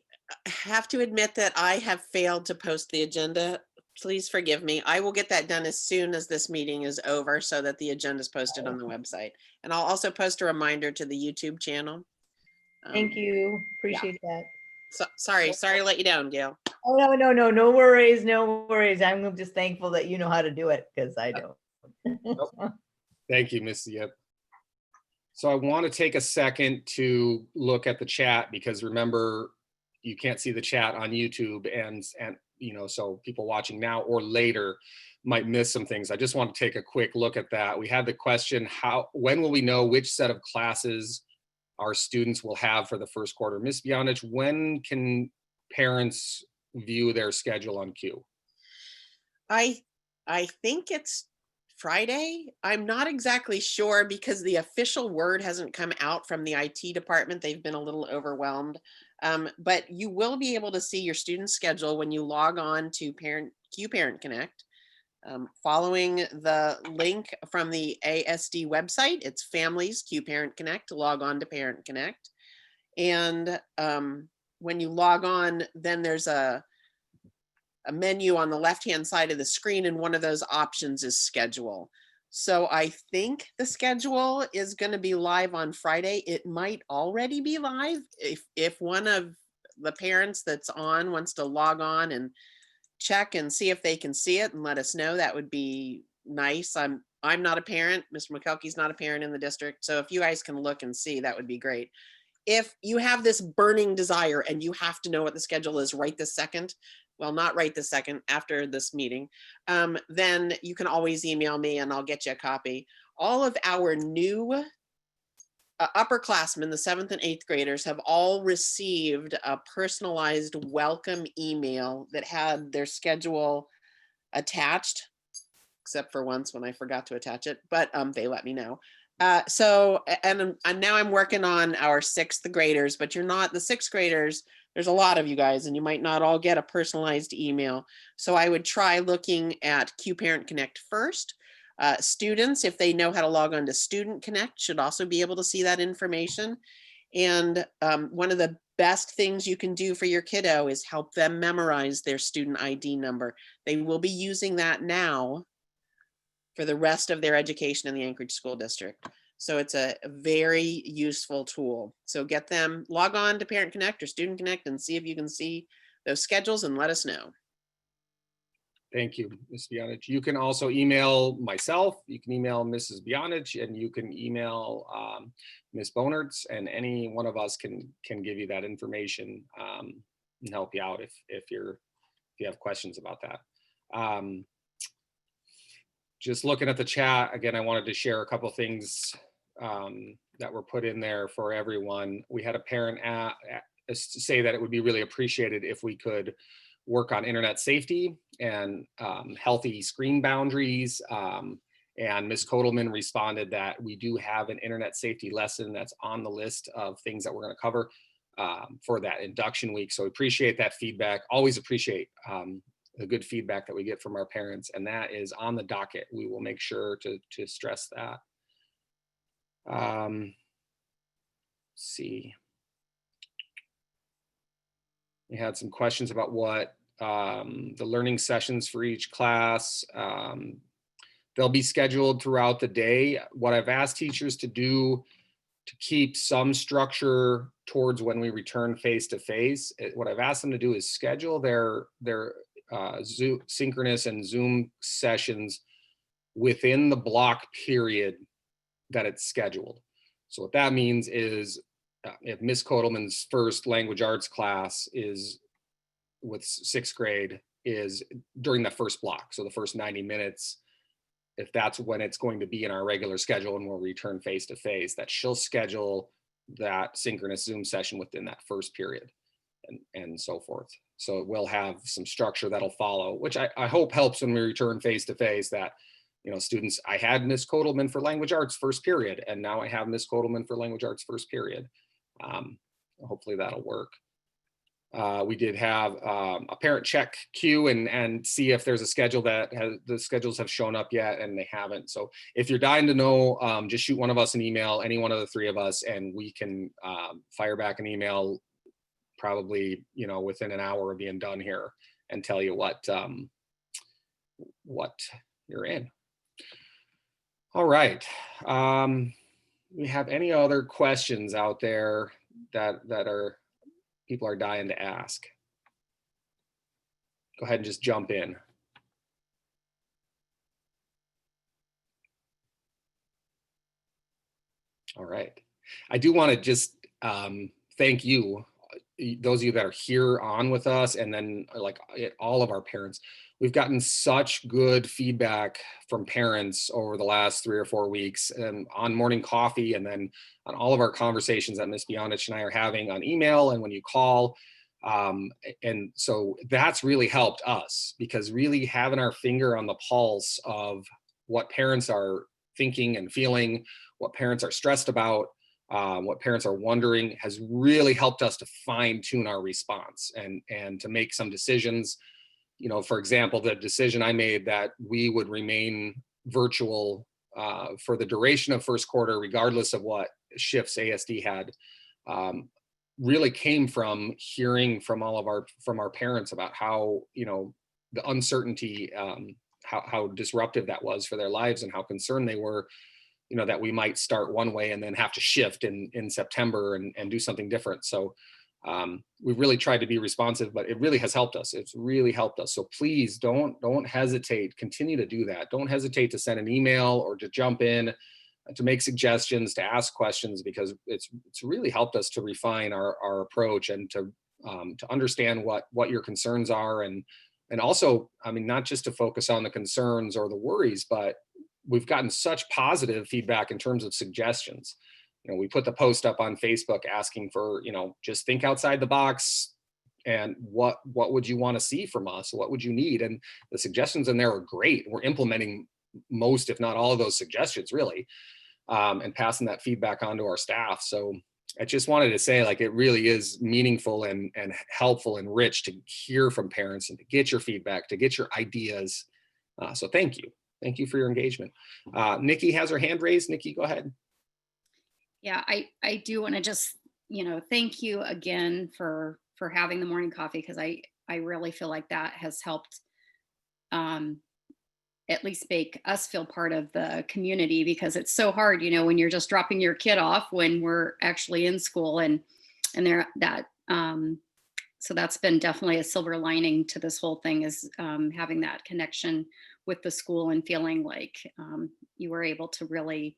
have to admit that I have failed to post the agenda. Please forgive me. I will get that done as soon as this meeting is over so that the agenda is posted on the website. And I'll also post a reminder to the YouTube channel. Thank you. Appreciate that. So, sorry to let you down, Gail. Oh, no worries, no worries. I'm just thankful that you know how to do it, because I don't. Thank you, Ms. Yip. So I want to take a second to look at the chat, because remember, you can't see the chat on YouTube, and so people watching now or later might miss some things. I just want to take a quick look at that. We had the question, when will we know which set of classes our students will have for the first quarter? Ms. Beyondich, when can parents view their schedule on Q? I think it's Friday. I'm not exactly sure because the official word hasn't come out from the IT department. They've been a little overwhelmed. But you will be able to see your student schedule when you log on to Q Parent Connect. Following the link from the ASD website, it's Families Q Parent Connect to log on to Parent Connect. And when you log on, then there's a menu on the left-hand side of the screen, and one of those options is schedule. So I think the schedule is going to be live on Friday. It might already be live. If one of the parents that's on wants to log on and check and see if they can see it and let us know, that would be nice. I'm not a parent. Mr. McKelkey's not a parent in the district. So if you guys can look and see, that would be great. If you have this burning desire and you have to know what the schedule is right this second, well, not right this second, after this meeting, then you can always email me and I'll get you a copy. All of our new upperclassmen, the 7th and 8th graders, have all received a personalized welcome email that had their schedule attached, except for once when I forgot to attach it, but they let me know. So now I'm working on our 6th graders, but you're not the 6th graders. There's a lot of you guys, and you might not all get a personalized email. So I would try looking at Q Parent Connect first. Students, if they know how to log on to Student Connect, should also be able to see that information. And one of the best things you can do for your kiddo is help them memorize their student ID number. They will be using that now for the rest of their education in the Anchorage School District. So it's a very useful tool. So get them, log on to Parent Connect or Student Connect and see if you can see those schedules and let us know. Thank you, Ms. Beyondich. You can also email myself, you can email Mrs. Beyondich, and you can email Ms. Bonertz, and any one of us can give you that information and help you out if you have questions about that. Just looking at the chat, again, I wanted to share a couple things that were put in there for everyone. We had a parent say that it would be really appreciated if we could work on internet safety and healthy screen boundaries. And Ms. Kotelman responded that we do have an internet safety lesson that's on the list of things that we're going to cover for that induction week. So we appreciate that feedback. Always appreciate the good feedback that we get from our parents, and that is on the docket. We will make sure to stress that. Let's see. We had some questions about what the learning sessions for each class. They'll be scheduled throughout the day. What I've asked teachers to do to keep some structure towards when we return face-to-face, what I've asked them to do is schedule their Zoom, synchronous and Zoom sessions within the block period that it's scheduled. So what that means is if Ms. Kotelman's first language arts class is with 6th grade, is during the first block. So the first 90 minutes, if that's when it's going to be in our regular schedule and we'll return face to face, that she'll schedule that synchronous Zoom session within that first period and so forth. So it will have some structure that'll follow, which I hope helps when we return face to face, that, you know, students, I had Miss Kotelman for language arts first period, and now I have Miss Kotelman for language arts first period. Hopefully that'll work. We did have a parent check queue and see if there's a schedule that the schedules have shown up yet, and they haven't. So if you're dying to know, just shoot one of us an email, any one of the three of us, and we can fire back an email probably, you know, within an hour of being done here and tell you what you're in. All right. We have any other questions out there that people are dying to ask? Go ahead and just jump in. All right. I do want to just thank you, those of you that are here on with us, and then like all of our parents. We've gotten such good feedback from parents over the last 3 or 4 weeks, and on morning coffee, and then on all of our conversations that Ms. Bionich and I are having on email and when you call. And so that's really helped us, because really having our finger on the pulse of what parents are thinking and feeling, what parents are stressed about, what parents are wondering, has really helped us to fine tune our response and to make some decisions. You know, for example, the decision I made that we would remain virtual for the duration of first quarter, regardless of what shifts ASD had, really came from hearing from our parents about how, you know, the uncertainty, how disruptive that was for their lives, and how concerned they were, you know, that we might start one way and then have to shift in September and do something different. So we've really tried to be responsive, but it really has helped us. It's really helped us. So please don't hesitate. Continue to do that. Don't hesitate to send an email or to jump in, to make suggestions, to ask questions, because it's really helped us to refine our approach and to understand what your concerns are, and also, I mean, not just to focus on the concerns or the worries, but we've gotten such positive feedback in terms of suggestions. You know, we put the post up on Facebook asking for, you know, just think outside the box, and what would you want to see from us? What would you need? And the suggestions in there are great. We're implementing most, if not all, of those suggestions, really, and passing that feedback on to our staff. So I just wanted to say, like, it really is meaningful and helpful and rich to hear from parents and to get your feedback, to get your ideas. So thank you. Thank you for your engagement. Nikki has her hand raised. Nikki, go ahead. Yeah, I do want to just, you know, thank you again for having the morning coffee, because I really feel like that has helped at least make us feel part of the community, because it's so hard, you know, when you're just dropping your kid off when we're actually in school, and there that so that's been definitely a silver lining to this whole thing, is having that connection with the school and feeling like you were able to really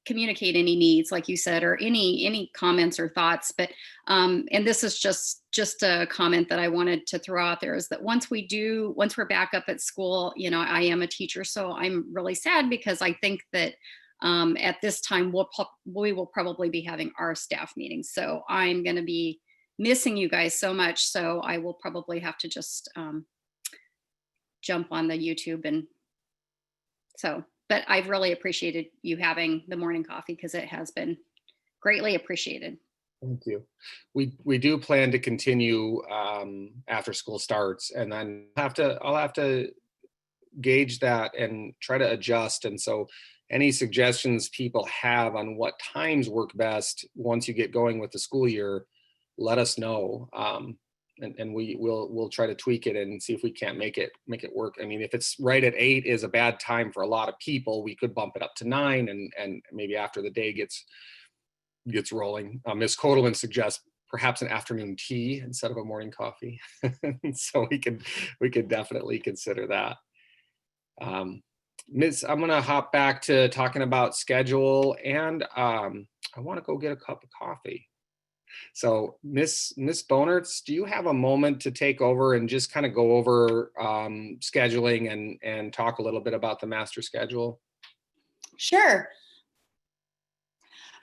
communicate any needs, like you said, or any comments or thoughts. But and this is just a comment that I wanted to throw out there, is that once we're back up at school, you know, I am a teacher, so I'm really sad, because I think that at this time we will probably be having our staff meetings. So I'm going to be missing you guys so much. So I will probably have to just jump on the YouTube, and so. But I've really appreciated you having the morning coffee, because it has been greatly appreciated. Thank you. We do plan to continue after school starts, and then I'll have to gauge that and try to adjust. And so any suggestions people have on what times work best once you get going with the school year, let us know. And we'll try to tweak it and see if we can't make it work. I mean, if it's right at 8 is a bad time for a lot of people, we could bump it up to 9, and maybe after the day gets rolling. Ms. Kotelman suggests perhaps an afternoon tea instead of a morning coffee. So we could definitely consider that. Ms., I'm gonna hop back to talking about schedule, and I want to go get a cup of coffee. So Miss Bonertz, do you have a moment to take over and just kind of go over scheduling and talk a little bit about the master schedule? Sure.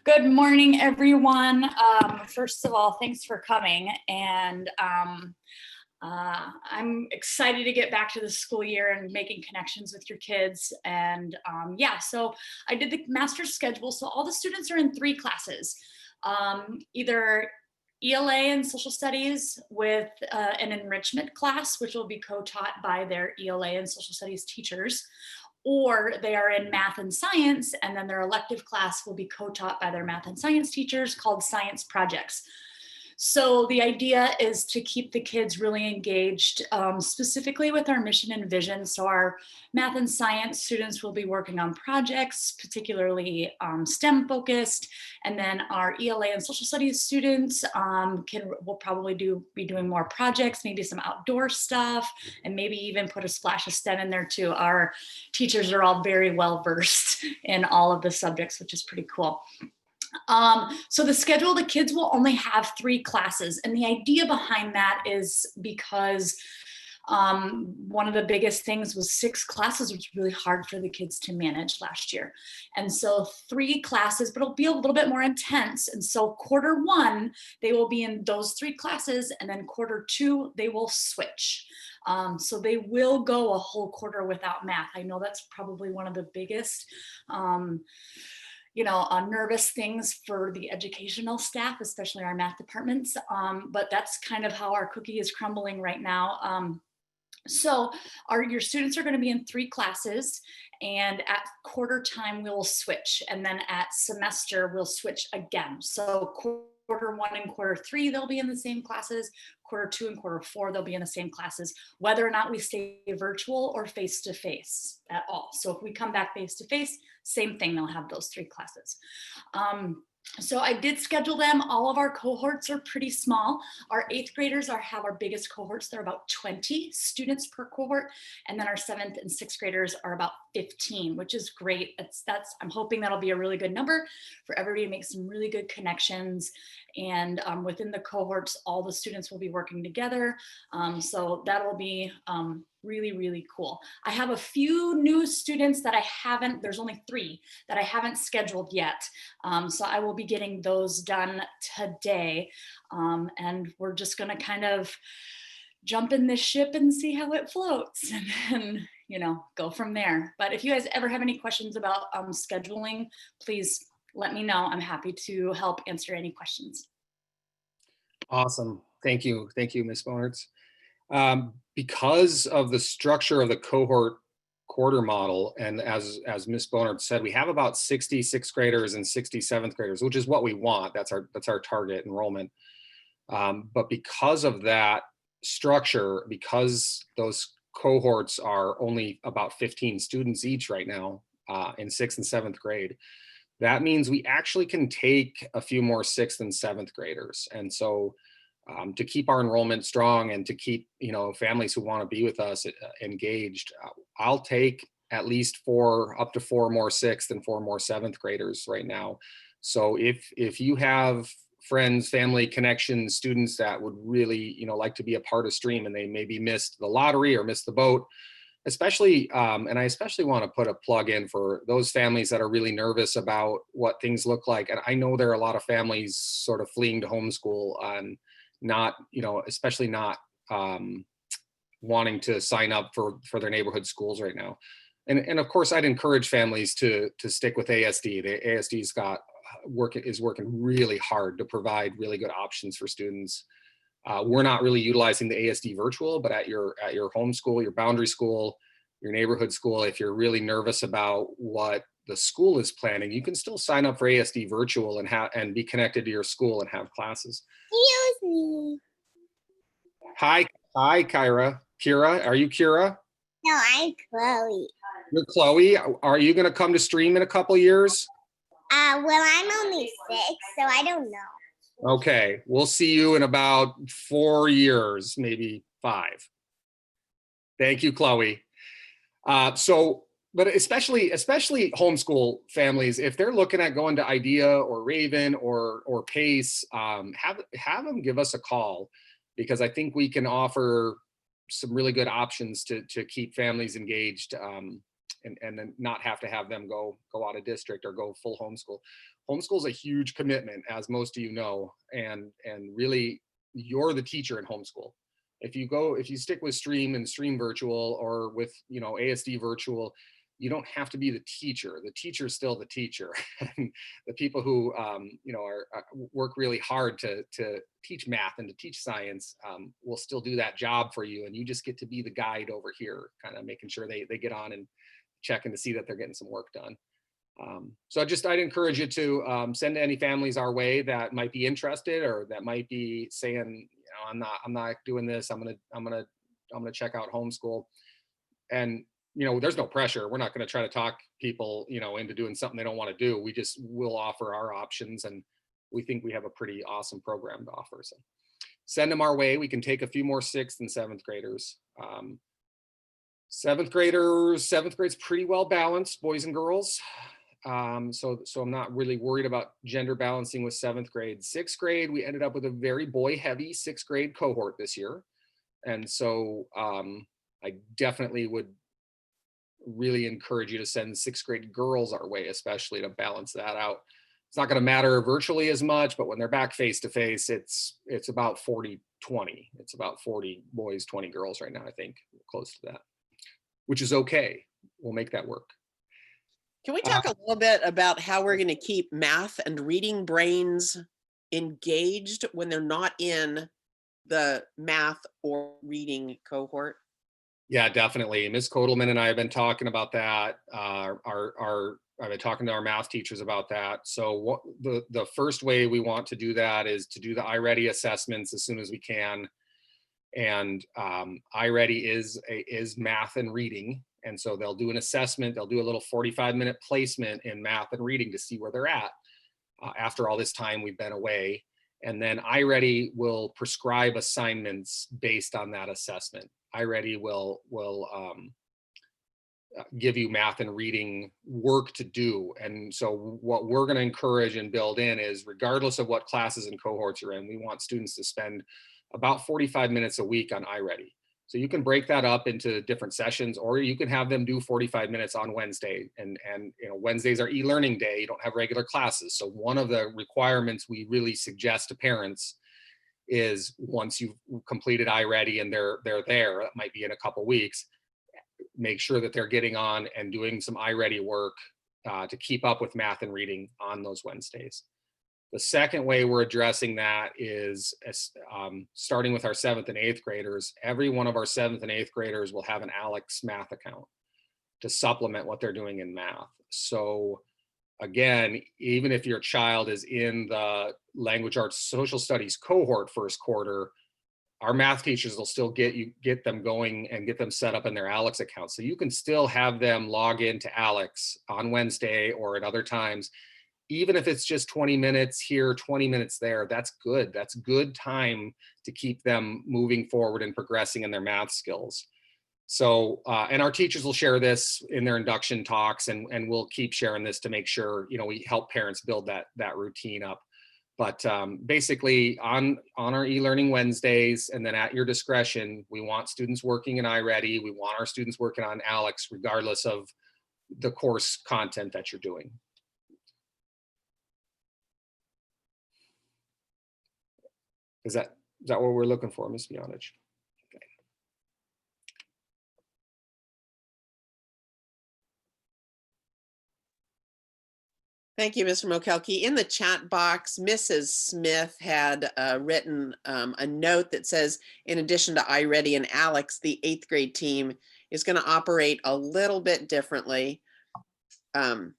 Good morning, everyone. First of all, thanks for coming. And I'm excited to get back to the school year and making connections with your kids. And yeah, so I did the master schedule. So all the students are in 3 classes, either ELA and social studies with an enrichment class, which will be co-taught by their ELA and social studies teachers, or they are in math and science, and then their elective class will be co-taught by their math and science teachers called science projects. So the idea is to keep the kids really engaged, specifically with our mission and vision. So our math and science students will be working on projects, particularly STEM focused. And then our ELA and social studies students will probably be doing more projects, maybe some outdoor stuff, and maybe even put a splash of STEM in there too. Our teachers are all very well versed in all of the subjects, which is pretty cool. So the schedule, the kids will only have 3 classes. And the idea behind that is because one of the biggest things was 6 classes, which was really hard for the kids to manage last year. And so 3 classes, but it'll be a little bit more intense. And so Q1, they will be in those 3 classes, and then Q2, they will switch. So they will go a whole quarter without math. I know that's probably one of the biggest nervous things for the educational staff, especially our math departments. But that's kind of how our cookie is crumbling right now. So your students are going to be in 3 classes, and at quarter time we'll switch, and then at semester we'll switch again. So Q1 and Q3 they'll be in the same classes. Q2 and Q4 they'll be in the same classes, whether or not we stay virtual or face-to-face at all. So if we come back face-to-face, same thing, they'll have those 3 classes. So I did schedule them. All of our cohorts are pretty small. Our 8th graders have our biggest cohorts. They're about 20 students per cohort. And then our 7th and 6th graders are about 15, which is great. I'm hoping that'll be a really good number for everybody to make some really good connections. And within the cohorts, all the students will be working together. So that'll be really, really cool. I have a few new students that there's only 3 that I haven't scheduled yet. So I will be getting those done today. And we're just gonna kind of jump in this ship and see how it floats, and then, go from there. But if you guys ever have any questions about scheduling, please let me know. I'm happy to help answer any questions. Awesome. Thank you. Thank you, Ms. Bonertz. Because of the structure of the cohort quarter model, and as Ms. Bonertz said, we have about 60 6th graders and 60 7th graders, which is what we want. That's our target enrollment. But because of that structure, because those cohorts are only about 15 students each right now in 6th and 7th grade, that means we actually can take a few more 6th and 7th graders. And so to keep our enrollment strong and to keep families who want to be with us engaged, I'll take at least up to 4 more 6th and 4 more 7th graders right now. So if you have friends, family, connections, students that would really like to be a part of STREAM, and they maybe missed the lottery or missed the boat, especially and I especially want to put a plug in for those families that are really nervous about what things look like. And I know there are a lot of families sort of fleeing to homeschool and not, especially not wanting to sign up for their neighborhood schools right now. And of course, I'd encourage families to stick with ASD. The ASD's is working really hard to provide really good options for students. We're not really utilizing the ASD virtual, but at your home school, your boundary school, your neighborhood school, if you're really nervous about what the school is planning, you can still sign up for ASD virtual and be connected to your school and have classes. Excuse me. Hi, Kira. Are you Kira? No, I'm Chloe. You're Chloe. Are you going to come to STREAM in a couple years? Well, I'm only 6, so I don't know. Okay, we'll see you in about 4 years, maybe 5. Thank you, Chloe. So but especially homeschool families, if they're looking at going to Idea or Raven or Pace, have them give us a call, because I think we can offer some really good options to keep families engaged, and then not have to have them go out of district or go full homeschool. Homeschool is a huge commitment, as most of you know, and really you're the teacher in homeschool. If you stick with Stream and Stream virtual, or with ASD virtual, you don't have to be the teacher. The teacher is still the teacher. And the people who work really hard to teach math and to teach science will still do that job for you, and you just get to be the guide over here, kind of making sure they get on and checking to see that they're getting some work done. So I'd encourage you to send any families our way that might be interested, or that might be saying, I'm not doing this. I'm gonna check out homeschool. And there's no pressure. We're not going to try to talk people into doing something they don't want to do. We'll offer our options, and we think we have a pretty awesome program to offer. So send them our way. We can take a few more 6th and 7th graders. 7th grade's pretty well balanced, boys and girls. So I'm not really worried about gender balancing with 7th grade. 6th grade, we ended up with a very boy heavy 6th grade cohort this year. And so I definitely would really encourage you to send 6th grade girls our way, especially to balance that out. It's not going to matter virtually as much, but when they're back face to face, it's about 40-20. It's about 40 boys, 20 girls right now, I think, close to that, which is okay. We'll make that work. Can we talk a little bit about how we're going to keep math and reading brains engaged when they're not in the math or reading cohort? Yeah, definitely. Ms. Kotelman and I have been talking about that. I've been talking to our math teachers about that. So the first way we want to do that is to do the iReady assessments as soon as we can. And iReady is math and reading. And so they'll do an assessment. They'll do a little 45-minute placement in math and reading to see where they're at after all this time we've been away. And then iReady will prescribe assignments based on that assessment. iReady will give you math and reading work to do. And so what we're going to encourage and build in is, regardless of what classes and cohorts you're in, we want students to spend about 45 minutes a week on iReady. So you can break that up into different sessions, or you can have them do 45 minutes on Wednesday. And Wednesdays are e-learning day. You don't have regular classes. So one of the requirements we really suggest to parents is, once you've completed iReady and they're there, that might be in a couple weeks, make sure that they're getting on and doing some iReady work to keep up with math and reading on those Wednesdays. The second way we're addressing that is starting with our 7th and 8th graders. Every one of our 7th and 8th graders will have an Alex math account to supplement what they're doing in math. So again, even if your child is in the language arts social studies cohort first quarter, our math teachers will still get them going and get them set up in their Alex account. So you can still have them log into Alex on Wednesday or at other times. Even if it's just 20 minutes here, 20 minutes there, that's good. That's good time to keep them moving forward and progressing in their math skills. So, and our teachers will share this in their induction talks, and we'll keep sharing this to make sure, we help parents build that routine up. But basically on our e-learning Wednesdays, and then at your discretion, we want students working in iReady. We want our students working on Alex, regardless of the course content that you're doing. Is that what we're looking for, Ms. Bionich? Okay. Thank you, Mr. Mokelke. In the chat box, Mrs. Smith had written a note that says, in addition to iReady and Alex, the 8th grade team is going to operate a little bit differently than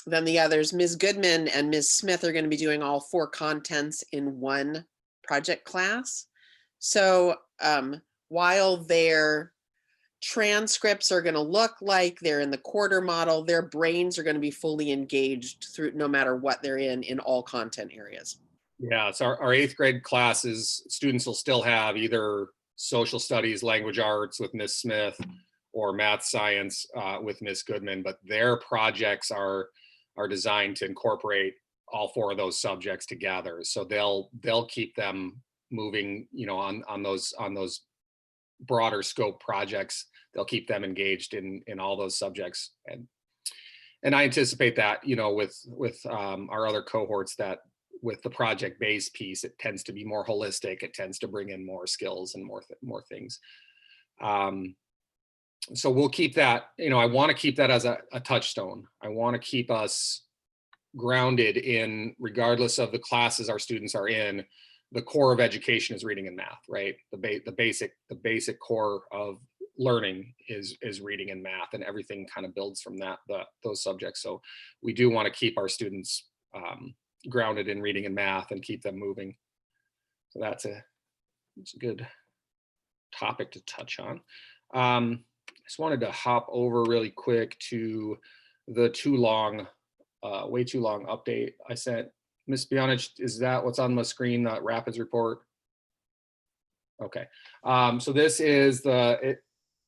the others. Ms. Goodman and Ms. Smith are going to be doing all 4 contents in one project class. So while their transcripts are going to look like they're in the quarter model, their brains are going to be fully engaged through, no matter what they're in all content areas. Yeah, so our 8th grade classes, students will still have either social studies, language arts with Ms. Smith, or math science with Miss Goodman, but their projects are designed to incorporate all 4 of those subjects together. So they'll keep them moving, you know, on those broader scope projects. They'll keep them engaged in all those subjects. And I anticipate that, you know, with our other cohorts, that with the project-based piece, it tends to be more holistic. It tends to bring in more skills and more things. So we'll keep that, you know, I want to keep that as a touchstone. I want to keep us grounded in, regardless of the classes our students are in, the core of education is reading and math, right? The basic core of learning is reading and math, and everything kind of builds from those subjects. So we do want to keep our students grounded in reading and math and keep them moving. So that's a good topic to touch on. Just wanted to hop over really quick to the way too long update I sent. Ms. Bionich, is that what's on the screen, that Rapids report? Okay. So this is the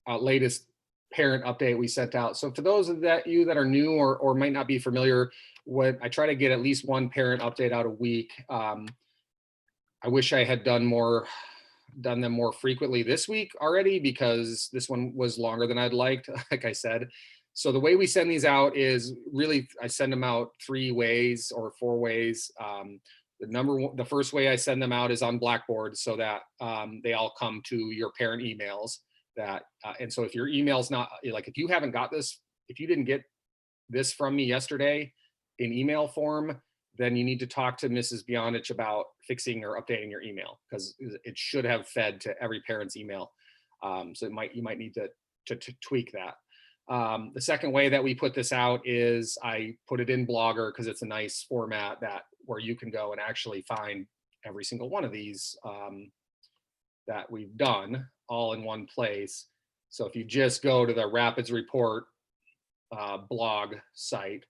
latest parent update we sent out. So for those of you that are new or might not be familiar, I try to get at least one parent update out a week. I wish I had done them more frequently this week already, because this one was longer than I'd liked, like I said. So the way we send these out is really, I send them out 3 ways or 4 ways. The first way I send them out is on Blackboard, so that they all come to your parent emails. And so if your email's not, like, if you haven't got this, if you didn't get this from me yesterday in email form, then you need to talk to Mrs. Bionich about fixing or updating your email, because it should have fed to every parent's email. So you might need to tweak that. The second way that we put this out is I put it in Blogger, because it's a nice format where you can go and actually find every single one of these that we've done all in one place. So if you just go to the Rapids Report blog site,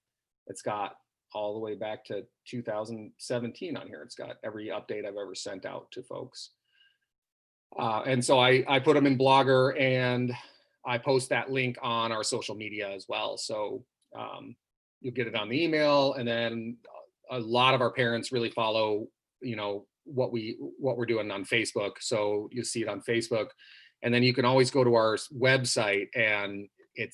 it's got all the way back to 2017 on here. It's got every update I've ever sent out to folks. And so I put them in Blogger, and I post that link on our social media as well. So you'll get it on the email, and then a lot of our parents really follow, you know, what we're doing on Facebook. So you see it on Facebook, and then you can always go to our website, and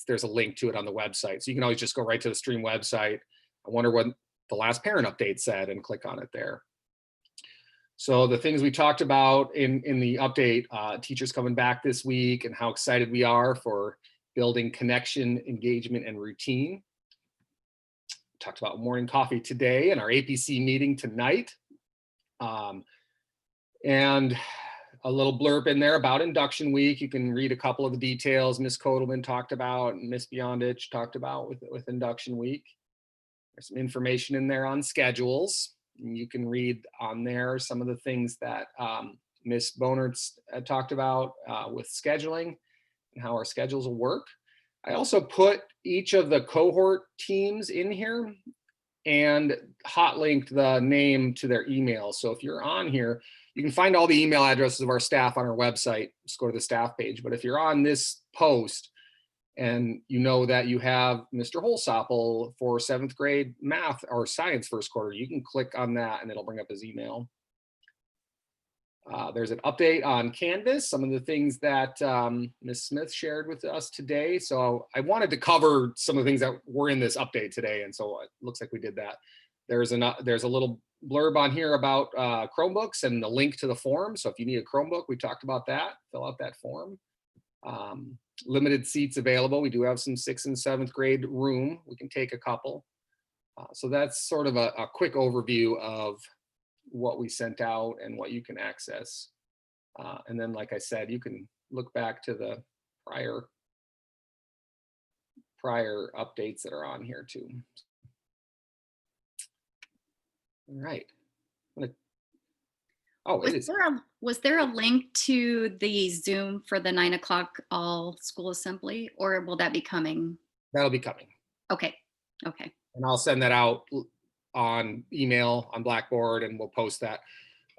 there's a link to it on the website. So you can always just go right to the stream website. I wonder what the last parent update said, and click on it there. So the things we talked about in the update, teachers coming back this week, and how excited we are for building connection, engagement, and routine. Talked about morning coffee today and our APC meeting tonight. And a little blurb in there about induction week. You can read a couple of the details Ms. Kotelman talked about and Ms. Bionich talked about with induction week. There's some information in there on schedules. And you can read on there some of the things that Ms. Bonertz talked about with scheduling and how our schedules will work. I also put each of the cohort teams in here and hot linked the name to their email. So if you're on here, you can find all the email addresses of our staff on our website. Just go to the staff page. But if you're on this post, and you know that you have Mr. Holsopple for 7th grade math or science first quarter, you can click on that and it'll bring up his email. There's an update on Canvas, some of the things that Ms. Smith shared with us today. So I wanted to cover some of the things that were in this update today, and so it looks like we did that. There's a little blurb on here about Chromebooks and the link to the form. So if you need a Chromebook, we talked about that, fill out that form. Limited seats available. We do have some 6th and 7th grade room. We can take a couple. So that's sort of a quick overview of what we sent out and what you can access. And then, like I said, you can look back to the prior updates that are on here too. All right. Oh, was there a link to the Zoom for the 9 o'clock all school assembly, or will that be coming? That'll be coming. Okay. Okay. And I'll send that out on email on Blackboard, and we'll post that.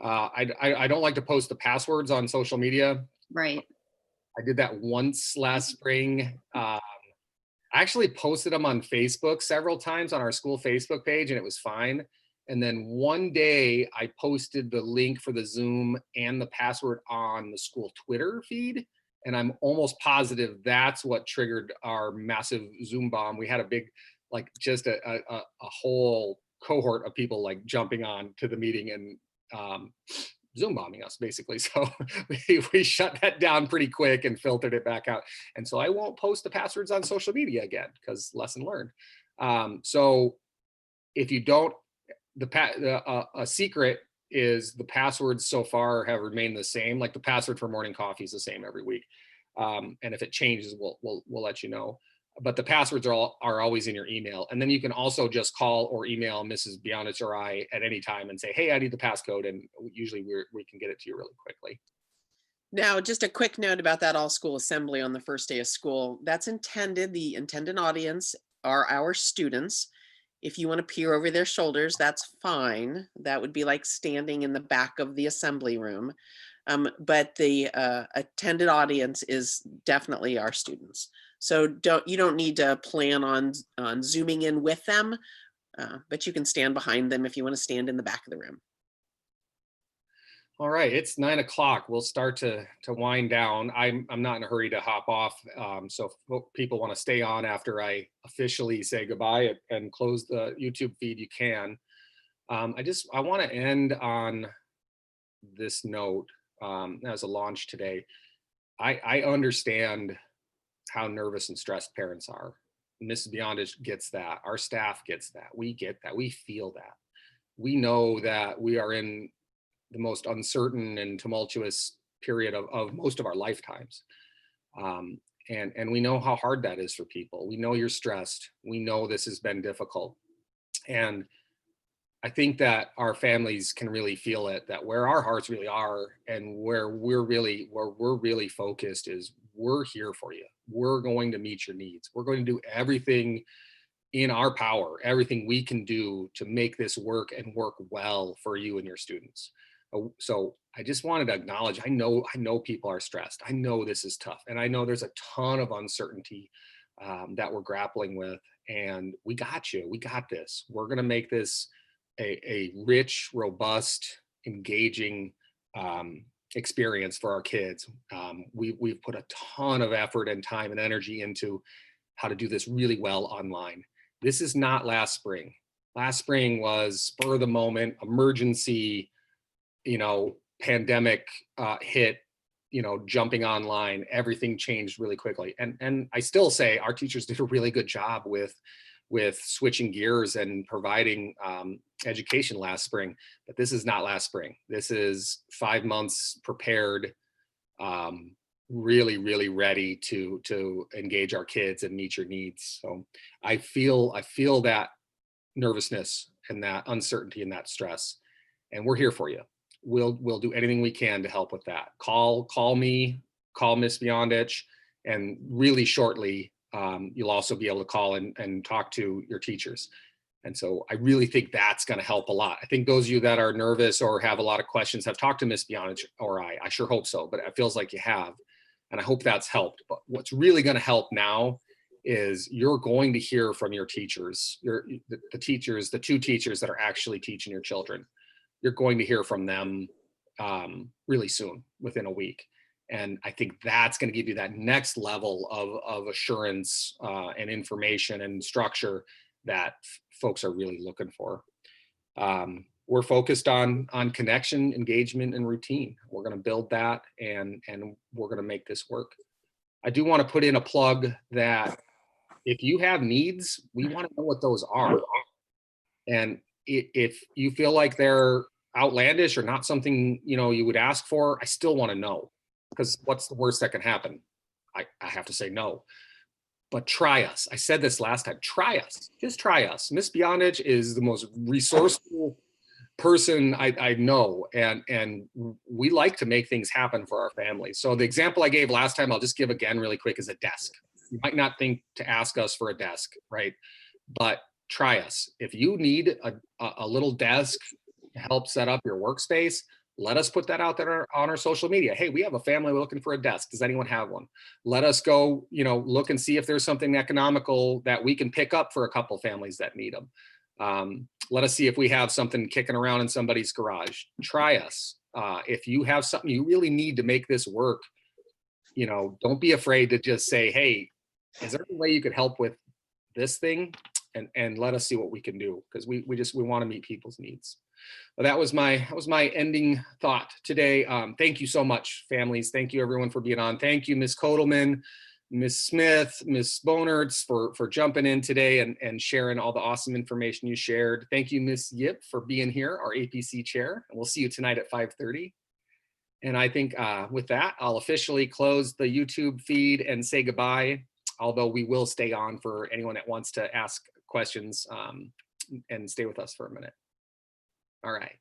I don't like to post the passwords on social media. Right. I did that once last spring. I actually posted them on Facebook several times on our school Facebook page, and it was fine. And then one day I posted the link for the Zoom and the password on the school Twitter feed. And I'm almost positive that's what triggered our massive Zoom bomb. We had a big, like just a whole cohort of people like jumping on to the meeting and Zoom bombing us basically. So we shut that down pretty quick and filtered it back out. And so I won't post the passwords on social media again because lesson learned. So if you don't, a secret is the passwords so far have remained the same. Like the password for morning coffee is the same every week. And if it changes, we'll let you know. But the passwords are always in your email. And then you can also just call or email Mrs. Bionich or I at any time and say, hey, I need the passcode. And usually we can get it to you really quickly. Now, just a quick note about that all school assembly on the first day of school. That's intended, the intended audience are our students. If you want to peer over their shoulders, that's fine. That would be like standing in the back of the assembly room. But the attended audience is definitely our students. So you don't need to plan on zooming in with them, but you can stand behind them if you want to stand in the back of the room. All right, it's 9 o'clock. We'll start to wind down. I'm not in a hurry to hop off. So if people want to stay on after I officially say goodbye and close the YouTube feed, you can. I want to end on this note as a launch today. I understand how nervous and stressed parents are. Mrs. Bionich gets that. Our staff gets that. We get that. We feel that. We know that we are in the most uncertain and tumultuous period of most of our lifetimes. And we know how hard that is for people. We know you're stressed. We know this has been difficult. And I think that our families can really feel it, that where our hearts really are and where we're really focused is we're here for you. We're going to meet your needs. We're going to do everything in our power, everything we can do to make this work and work well for you and your students. So I just wanted to acknowledge, I know people are stressed. I know this is tough. And I know there's a ton of uncertainty that we're grappling with, and we got you, we got this. We're gonna make this a rich, robust, engaging experience for our kids. We've put a ton of effort and time and energy into how to do this really well online. This is not last spring. Last spring was spur of the moment, emergency, pandemic hit, jumping online, everything changed really quickly. And I still say our teachers did a really good job with switching gears and providing education last spring, but this is not last spring. This is 5 months prepared, really, really ready to engage our kids and meet your needs. So I feel that nervousness and that uncertainty and that stress, and we're here for you. We'll do anything we can to help with that. Call me, call Miss Bionich, and really shortly, you'll also be able to call and talk to your teachers. And so I really think that's going to help a lot. I think those of you that are nervous or have a lot of questions have talked to Miss Bionich or I sure hope so, but it feels like you have. And I hope that's helped. But what's really going to help now is you're going to hear from your teachers, the teachers, the two teachers that are actually teaching your children. You're going to hear from them really soon, within a week. And I think that's going to give you that next level of assurance and information and structure that folks are really looking for. We're focused on connection, engagement, and routine. We're going to build that, and we're going to make this work. I do want to put in a plug that if you have needs, we want to know what those are. And if you feel like they're outlandish or not something you would ask for, I still want to know, because what's the worst that can happen? I have to say no. But try us. I said this last time. Try us. Just try us. Miss Bionich is the most resourceful person I know, and we like to make things happen for our families. So the example I gave last time, I'll just give again really quick, is a desk. You might not think to ask us for a desk, right? But try us. If you need a little desk to help set up your workspace, let us put that out there on our social media. Hey, we have a family looking for a desk. Does anyone have one? Let us go, look and see if there's something economical that we can pick up for a couple families that need them. Let us see if we have something kicking around in somebody's garage. Try us. If you have something you really need to make this work, don't be afraid to just say, hey, is there a way you could help with this thing? And let us see what we can do, because we want to meet people's needs. Well, that was my ending thought today. Thank you so much, families. Thank you everyone for being on. Thank you, Ms. Kotelman, Ms. Smith, Ms. Bonerts for jumping in today and sharing all the awesome information you shared. Thank you, Ms. Yip, for being here, our APC chair. And we'll see you tonight at 5:30. And I think with that, I'll officially close the YouTube feed and say goodbye, although we will stay on for anyone that wants to ask questions and stay with us for a minute. All right.